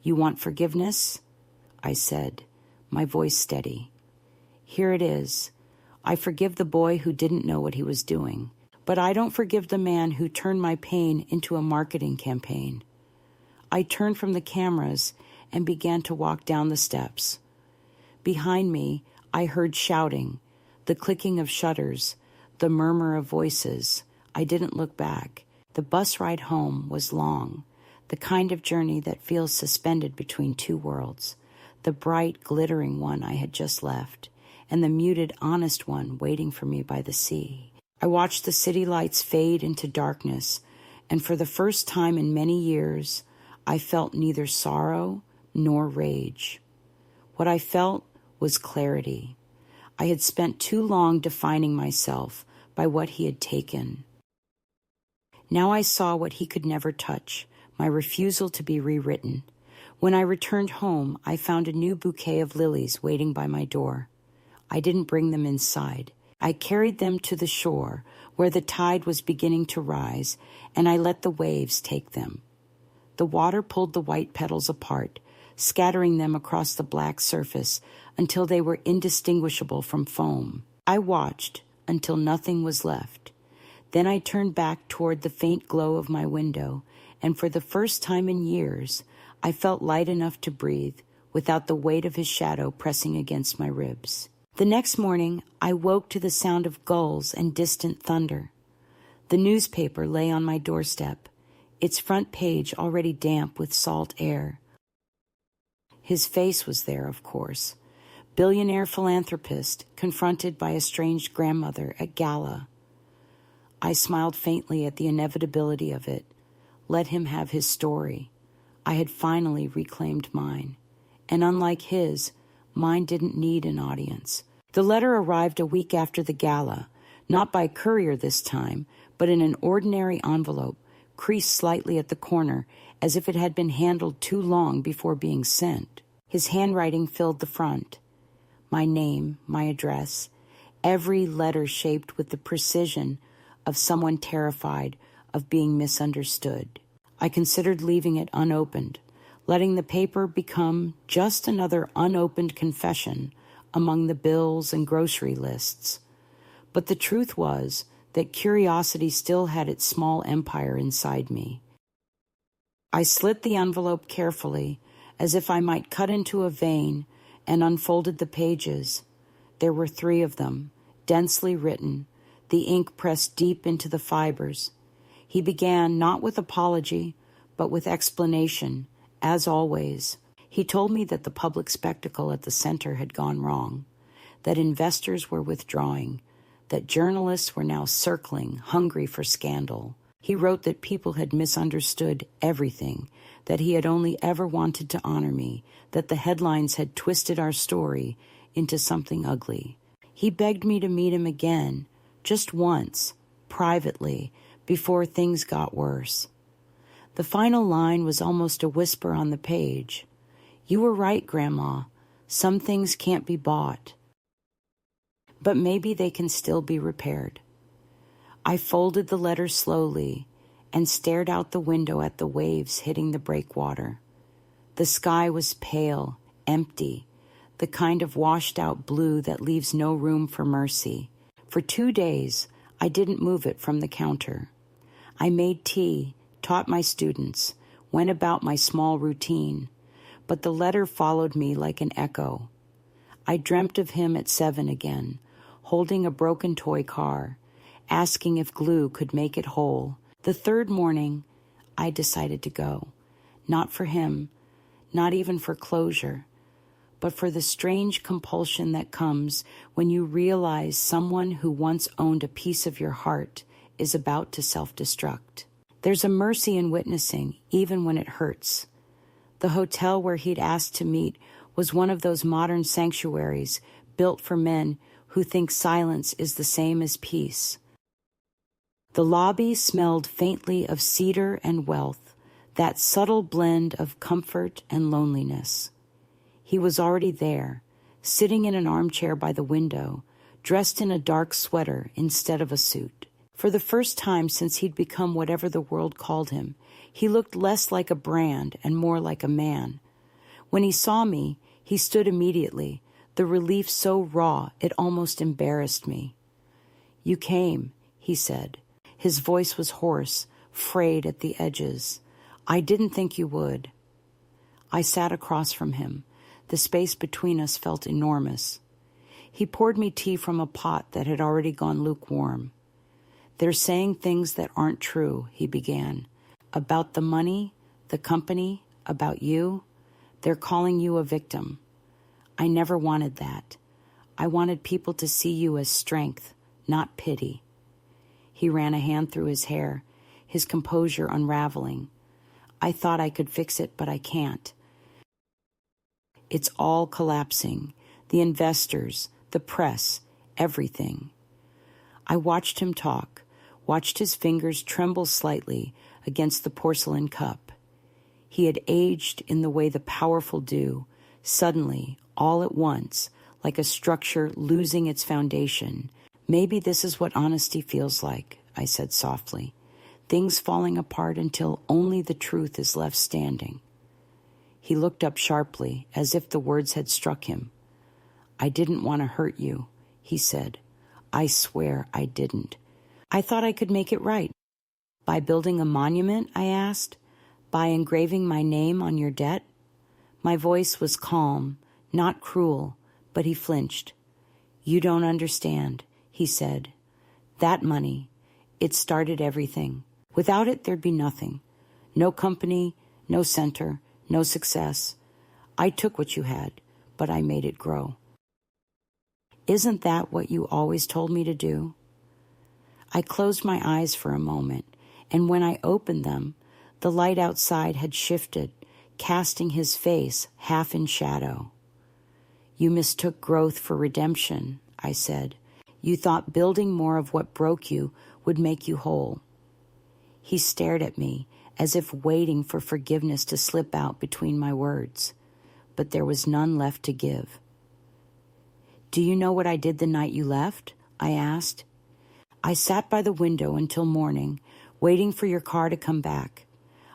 You want forgiveness? I said, my voice steady. Here it is. I forgive the boy who didn't know what he was doing, but I don't forgive the man who turned my pain into a marketing campaign. I turned from the cameras and began to walk down the steps. Behind me, I heard shouting, the clicking of shutters, the murmur of voices. I didn't look back. The bus ride home was long, the kind of journey that feels suspended between two worlds, the bright, glittering one I had just left, and the muted, honest one waiting for me by the sea. I watched the city lights fade into darkness, and for the first time in many years, I felt neither sorrow nor rage. What I felt was clarity. I had spent too long defining myself by what he had taken. Now I saw what he could never touch, my refusal to be rewritten. When I returned home, I found a new bouquet of lilies waiting by my door. I didn't bring them inside. I carried them to the shore where the tide was beginning to rise, and I let the waves take them. The water pulled the white petals apart, scattering them across the black surface until they were indistinguishable from foam. I watched until nothing was left. Then I turned back toward the faint glow of my window, and for the first time in years, I felt light enough to breathe without the weight of his shadow pressing against my ribs. The next morning, I woke to the sound of gulls and distant thunder. The newspaper lay on my doorstep, its front page already damp with salt air. His face was there, of course. Billionaire philanthropist confronted by estranged grandmother at gala. I smiled faintly at the inevitability of it. Let him have his story. I had finally reclaimed mine. And unlike his, mine didn't need an audience. The letter arrived a week after the gala, not by courier this time, but in an ordinary envelope, creased slightly at the corner, as if it had been handled too long before being sent. His handwriting filled the front. My name, my address, every letter shaped with the precision of someone terrified of being misunderstood. I considered leaving it unopened, letting the paper become just another unopened confession among the bills and grocery lists. But the truth was that curiosity still had its small empire inside me. I slit the envelope carefully, as if I might cut into a vein, and unfolded the pages. There were 3 of them, densely written, the ink pressed deep into the fibers. He began not with apology, but with explanation, as always. He told me that the public spectacle at the center had gone wrong, that investors were withdrawing, that journalists were now circling, hungry for scandal. He wrote that people had misunderstood everything, that he had only ever wanted to honor me, that the headlines had twisted our story into something ugly. He begged me to meet him again, just once, privately, before things got worse. The final line was almost a whisper on the page. "You were right, Grandma. Some things can't be bought. But maybe they can still be repaired." I folded the letter slowly and stared out the window at the waves hitting the breakwater. The sky was pale, empty, the kind of washed-out blue that leaves no room for mercy. For 2 days, I didn't move it from the counter. I made tea, taught my students, went about my small routine, but the letter followed me like an echo. I dreamt of him at 7 again, holding a broken toy car, asking if glue could make it whole. The 3rd morning, I decided to go, not for him, not even for closure, but for the strange compulsion that comes when you realize someone who once owned a piece of your heart is about to self-destruct. There's a mercy in witnessing, even when it hurts. The hotel where he'd asked to meet was one of those modern sanctuaries built for men who think silence is the same as peace. The lobby smelled faintly of cedar and wealth, that subtle blend of comfort and loneliness. He was already there, sitting in an armchair by the window, dressed in a dark sweater instead of a suit. For the first time since he'd become whatever the world called him, he looked less like a brand and more like a man. When he saw me, he stood immediately, the relief so raw it almost embarrassed me. "You came," he said. His voice was hoarse, frayed at the edges. "I didn't think you would." I sat across from him. The space between us felt enormous. He poured me tea from a pot that had already gone lukewarm. "They're saying things that aren't true," he began. "About the money, the company, about you. They're calling you a victim. I never wanted that. I wanted people to see you as strength, not pity." He ran a hand through his hair, his composure unraveling. "I thought I could fix it, but I can't. It's all collapsing. The investors, the press, everything." I watched him talk, watched his fingers tremble slightly against the porcelain cup. He had aged in the way the powerful do, suddenly, all at once, like a structure losing its foundation. "Maybe this is what honesty feels like," I said softly. "Things falling apart until only the truth is left standing." He looked up sharply, as if the words had struck him. "I didn't want to hurt you," he said. "I swear I didn't. I thought I could make it right." "By building a monument?" I asked. "By engraving my name on your debt?" My voice was calm, not cruel, but he flinched. "You don't understand," he said. "That money, it started everything. Without it, there'd be nothing. No company, no center, no success. I took what you had, but I made it grow." "Isn't that what you always told me to do?" I closed my eyes for a moment, and when I opened them, the light outside had shifted, casting his face half in shadow. "You mistook growth for redemption," I said. "You thought building more of what broke you would make you whole." He stared at me, as if waiting for forgiveness to slip out between my words, but there was none left to give. "Do you know what I did the night you left?" I asked. "I sat by the window until morning, waiting for your car to come back.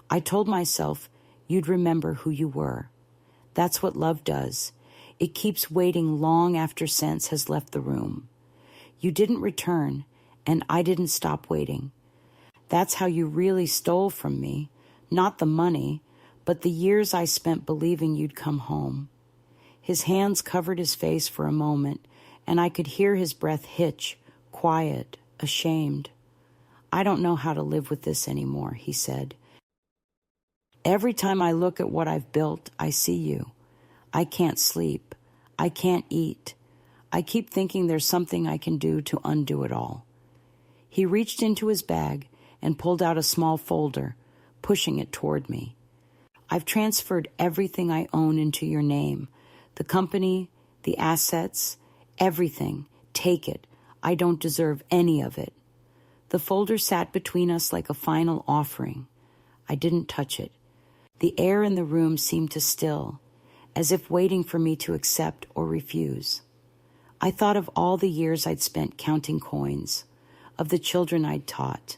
I told myself you'd remember who you were. That's what love does. It keeps waiting long after sense has left the room. You didn't return, and I didn't stop waiting. That's how you really stole from me, Not the money, but the years I spent believing you'd come home. His hands covered his face for a moment, and I could hear his breath hitch, quiet, ashamed. I don't know how to live with this anymore, he said. Every time I look at what I've built, I see you. I can't sleep. I can't eat. I keep thinking there's something I can do to undo it all. He reached into his bag and pulled out a small folder, pushing it toward me. I've transferred everything I own into your name. The company, the assets, everything. Take it. I don't deserve any of it. The folder sat between us like a final offering. I didn't touch it. The air in the room seemed to still, as if waiting for me to accept or refuse. I thought of all the years I'd spent counting coins, of the children I'd taught,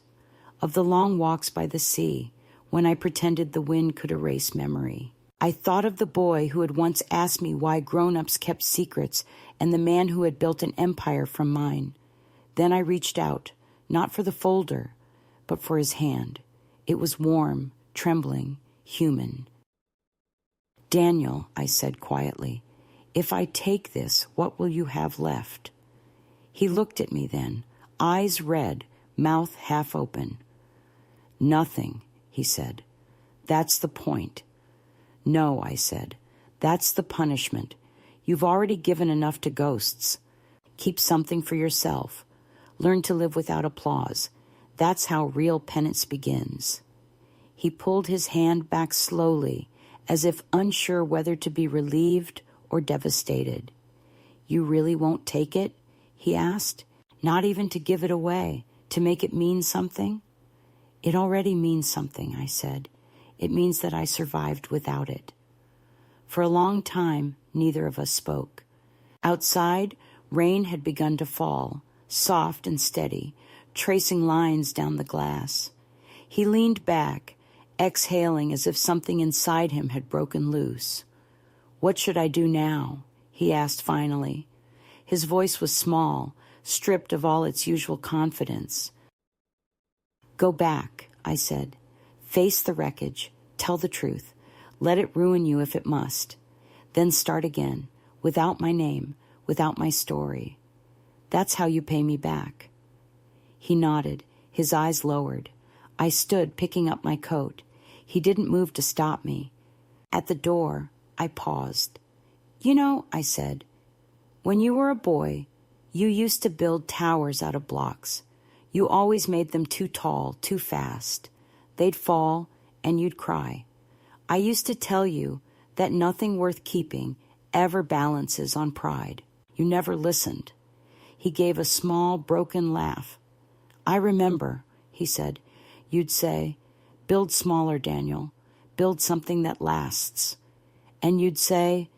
of the long walks by the sea when I pretended the wind could erase memory. I thought of the boy who had once asked me why grown-ups kept secrets and the man who had built an empire from mine. Then I reached out, not for the folder, but for his hand. It was warm, trembling, human. Daniel, I said quietly, if I take this, what will you have left? He looked at me then, eyes red, mouth half open. Nothing, he said. That's the point. No, I said. That's the punishment. You've already given enough to ghosts. Keep something for yourself. Learn to live without applause. That's how real penance begins. He pulled his hand back slowly, as if unsure whether to be relieved or devastated. You really won't take it? He asked. Not even to give it away, to make it mean something? It already means something, I said. It means that I survived without it. For a long time, neither of us spoke. Outside, rain had begun to fall, soft and steady, tracing lines down the glass. He leaned back, exhaling as if something inside him had broken loose. What should I do now? He asked finally. His voice was small, stripped of all its usual confidence. Go back, I said. Face the wreckage. Tell the truth. Let it ruin you if it must. Then start again, without my name, without my story. That's how you pay me back. He nodded, his eyes lowered. I stood, picking up my coat. He didn't move to stop me. At the door, I paused. You know, I said, when you were a boy, you used to build towers out of blocks. You always made them too tall, too fast. They'd fall, and you'd cry. I used to tell you that nothing worth keeping ever balances on pride. You never listened. He gave a small, broken laugh. I remember, he said. You'd say, build smaller, Daniel. Build something that lasts. And you'd say,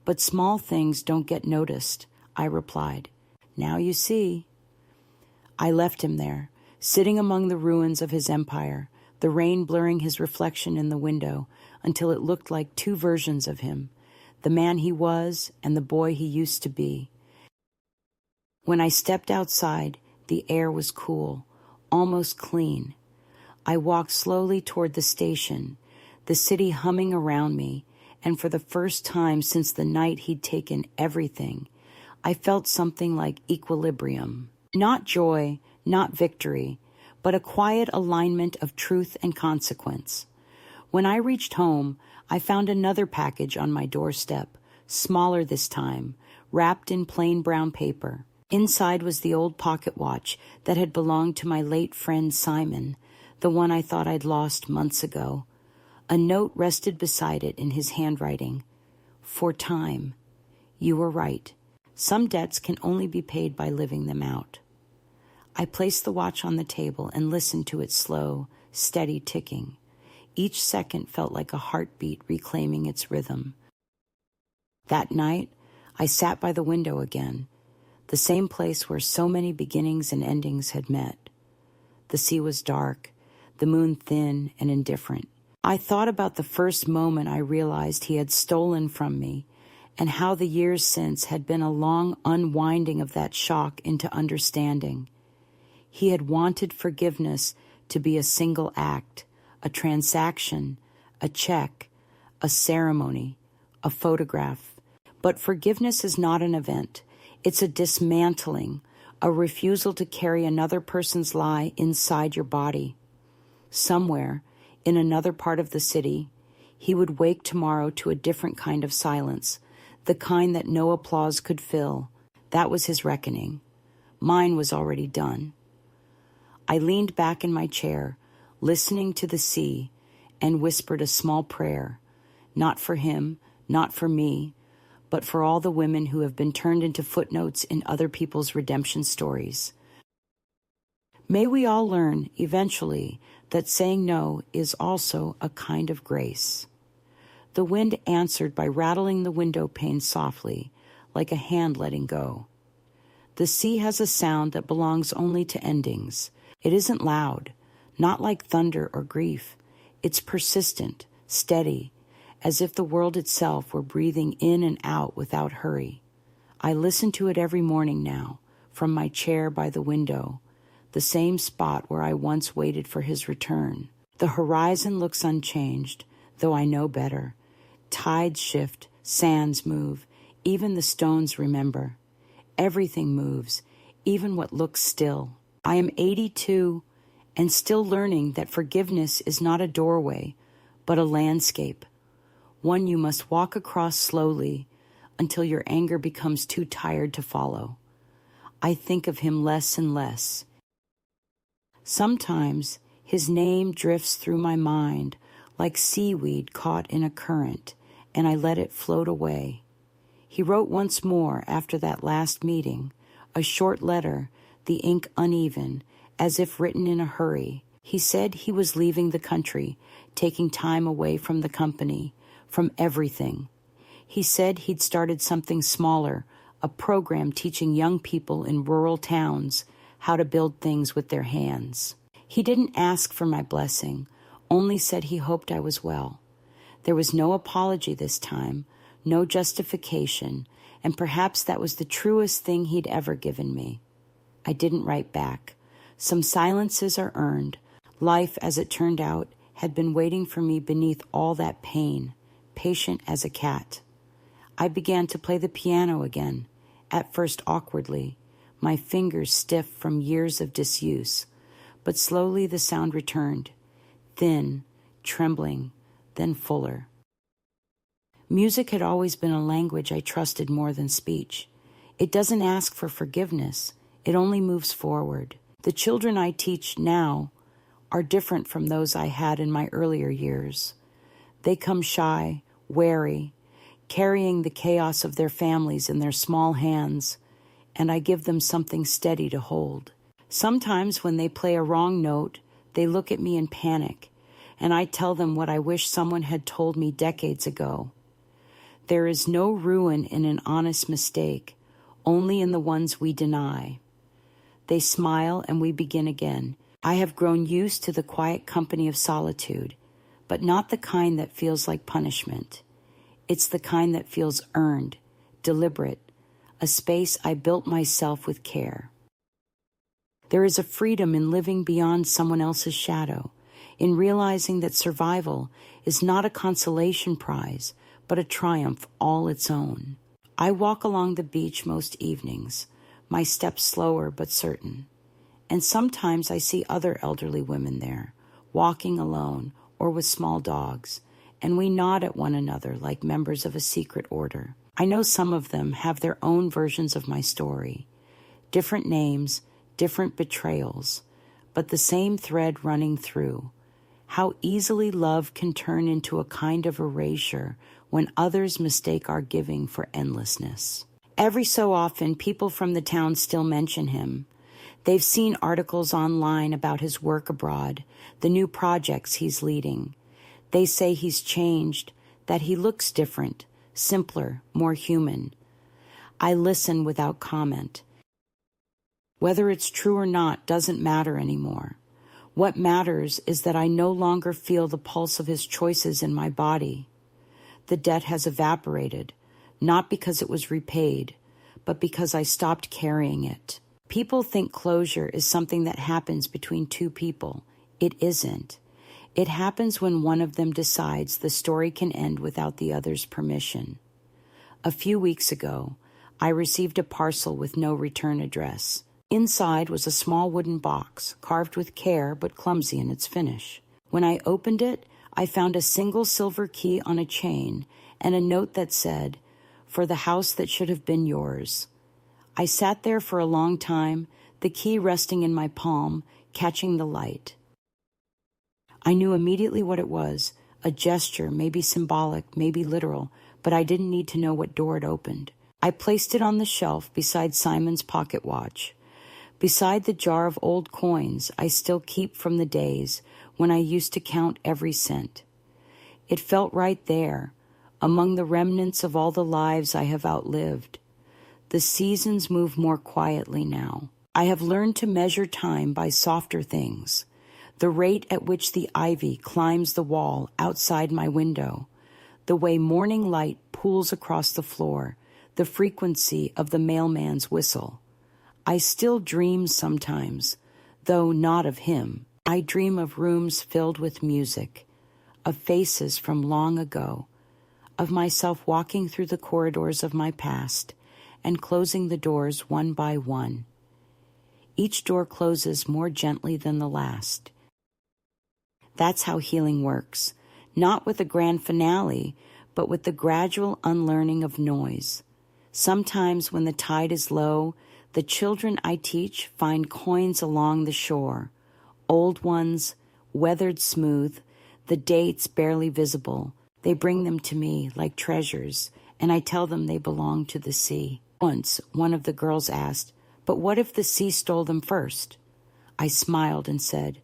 but small things don't get noticed, I replied. Now you see. I left him there, sitting among the ruins of his empire, the rain blurring his reflection in the window until it looked like two versions of him, the man he was and the boy he used to be. When I stepped outside, the air was cool, almost clean. I walked slowly toward the station, the city humming around me, and for the first time since the night he'd taken everything, I felt something like equilibrium. Not joy, not victory, but a quiet alignment of truth and consequence. When I reached home, I found another package on my doorstep, smaller this time, wrapped in plain brown paper. Inside was the old pocket watch that had belonged to my late friend Simon, the one I thought I'd lost months ago. A note rested beside it in his handwriting. For time. You were right. Some debts can only be paid by living them out. I placed the watch on the table and listened to its slow, steady ticking. Each second felt like a heartbeat reclaiming its rhythm. That night, I sat by the window again, the same place where so many beginnings and endings had met. The sea was dark, the moon thin and indifferent. I thought about the first moment I realized he had stolen from me, and how the years since had been a long unwinding of that shock into understanding. He had wanted forgiveness to be a single act, a transaction, a check, a ceremony, a photograph. But forgiveness is not an event. It's a dismantling, a refusal to carry another person's lie inside your body. Somewhere, in another part of the city, he would wake tomorrow to a different kind of silence, the kind that no applause could fill. That was his reckoning. Mine was already done. I leaned back in my chair, listening to the sea, and whispered a small prayer, not for him, not for me, but for all the women who have been turned into footnotes in other people's redemption stories. May we all learn, eventually, that saying no is also a kind of grace. The wind answered by rattling the window pane softly, like a hand letting go. The sea has a sound that belongs only to endings. It isn't loud, not like thunder or grief. It's persistent, steady, as if the world itself were breathing in and out without hurry. I listen to it every morning now, from my chair by the window, the same spot where I once waited for his return. The horizon looks unchanged, though I know better. Tides shift, sands move, even the stones remember. Everything moves, even what looks still. I am 82 and still learning that forgiveness is not a doorway, but a landscape, one you must walk across slowly until your anger becomes too tired to follow. I think of him less and less. Sometimes his name drifts through my mind like seaweed caught in a current, and I let it float away. He wrote once more after that last meeting, a short letter, the ink uneven, as if written in a hurry. He said he was leaving the country, taking time away from the company, from everything. He said he'd started something smaller, a program teaching young people in rural towns how to build things with their hands. He didn't ask for my blessing, only said he hoped I was well. There was no apology this time, no justification, and perhaps that was the truest thing he'd ever given me. I didn't write back. Some silences are earned. Life, as it turned out, had been waiting for me beneath all that pain, patient as a cat. I began to play the piano again, at first awkwardly, my fingers stiff from years of disuse, but slowly the sound returned, thin, trembling, then fuller. Music had always been a language I trusted more than speech. It doesn't ask for forgiveness, it only moves forward. The children I teach now are different from those I had in my earlier years. They come shy, wary, carrying the chaos of their families in their small hands, and I give them something steady to hold. Sometimes when they play a wrong note, they look at me in panic, and I tell them what I wish someone had told me decades ago. There is no ruin in an honest mistake, only in the ones we deny. They smile and we begin again. I have grown used to the quiet company of solitude, but not the kind that feels like punishment. It's the kind that feels earned, deliberate, a space I built myself with care. There is a freedom in living beyond someone else's shadow, in realizing that survival is not a consolation prize, but a triumph all its own. I walk along the beach most evenings, my steps slower but certain. And sometimes I see other elderly women there, walking alone or with small dogs, and we nod at one another like members of a secret order. I know some of them have their own versions of my story, different names, different betrayals, but the same thread running through. How easily love can turn into a kind of erasure when others mistake our giving for endlessness. Every so often, people from the town still mention him. They've seen articles online about his work abroad, the new projects he's leading. They say he's changed, that he looks different, simpler, more human. I listen without comment. Whether it's true or not doesn't matter anymore. What matters is that I no longer feel the pulse of his choices in my body. The debt has evaporated, not because it was repaid, but because I stopped carrying it. People think closure is something that happens between two people. It isn't. It happens when one of them decides the story can end without the other's permission. A few weeks ago, I received a parcel with no return address. Inside was a small wooden box, carved with care but clumsy in its finish. When I opened it, I found a single silver key on a chain and a note that said, "For the house that should have been yours." I sat there for a long time, the key resting in my palm, catching the light. I knew immediately what it was, a gesture, maybe symbolic, maybe literal, but I didn't need to know what door it opened. I placed it on the shelf beside Simon's pocket watch, beside the jar of old coins I still keep from the days when I used to count every cent. It felt right there, among the remnants of all the lives I have outlived. The seasons move more quietly now. I have learned to measure time by softer things, the rate at which the ivy climbs the wall outside my window, the way morning light pools across the floor, the frequency of the mailman's whistle. I still dream sometimes, though not of him. I dream of rooms filled with music, of faces from long ago, of myself walking through the corridors of my past and closing the doors one by one. Each door closes more gently than the last. That's how healing works, not with a grand finale, but with the gradual unlearning of noise. Sometimes when the tide is low, the children I teach find coins along the shore, old ones, weathered smooth, the dates barely visible. They bring them to me like treasures, and I tell them they belong to the sea. Once, one of the girls asked, "But what if the sea stole them first?" I smiled and said,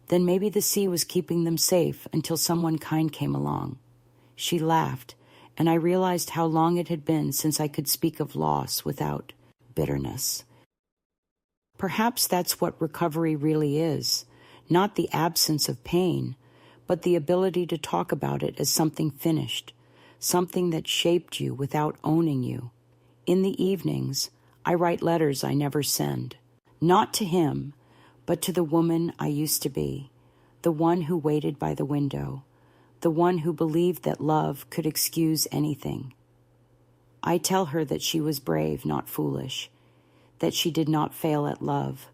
"Then maybe the sea was keeping them safe until someone kind came along." She laughed, and I realized how long it had been since I could speak of loss without bitterness. Perhaps that's what recovery really is, not the absence of pain, but the ability to talk about it as something finished, something that shaped you without owning you. In the evenings, I write letters I never send, not to him, but to the woman I used to be, the one who waited by the window, the one who believed that love could excuse anything. I tell her that she was brave, not foolish, that she did not fail at love,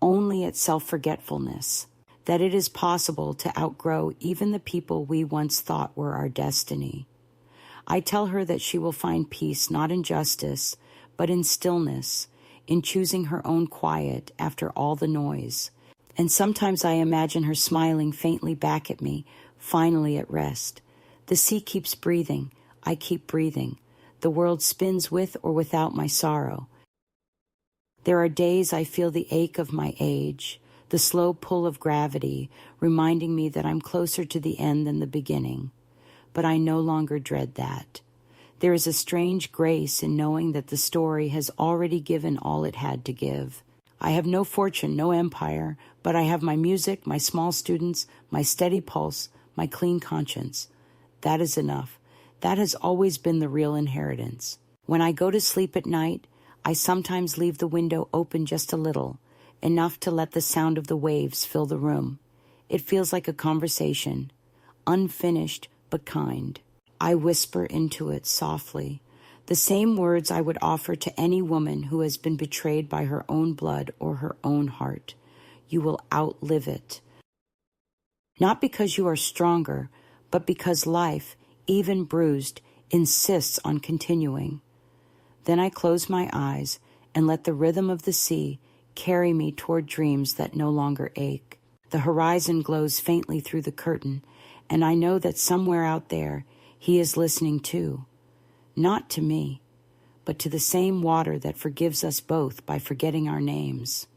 only at self-forgetfulness, that it is possible to outgrow even the people we once thought were our destiny. I tell her that she will find peace not in justice, but in stillness, in choosing her own quiet after all the noise. And sometimes I imagine her smiling faintly back at me, finally at rest. The sea keeps breathing, I keep breathing. The world spins with or without my sorrow. There are days I feel the ache of my age, the slow pull of gravity, reminding me that I'm closer to the end than the beginning. But I no longer dread that. There is a strange grace in knowing that the story has already given all it had to give. I have no fortune, no empire, but I have my music, my small students, my steady pulse, my clean conscience. That is enough. That has always been the real inheritance. When I go to sleep at night, I sometimes leave the window open just a little, enough to let the sound of the waves fill the room. It feels like a conversation, unfinished but kind. I whisper into it softly, the same words I would offer to any woman who has been betrayed by her own blood or her own heart. You will outlive it. Not because you are stronger, but because life, even bruised, insists on continuing. Then I close my eyes and let the rhythm of the sea carry me toward dreams that no longer ache. The horizon glows faintly through the curtain, and I know that somewhere out there he is listening too. Not to me, but to the same water that forgives us both by forgetting our names.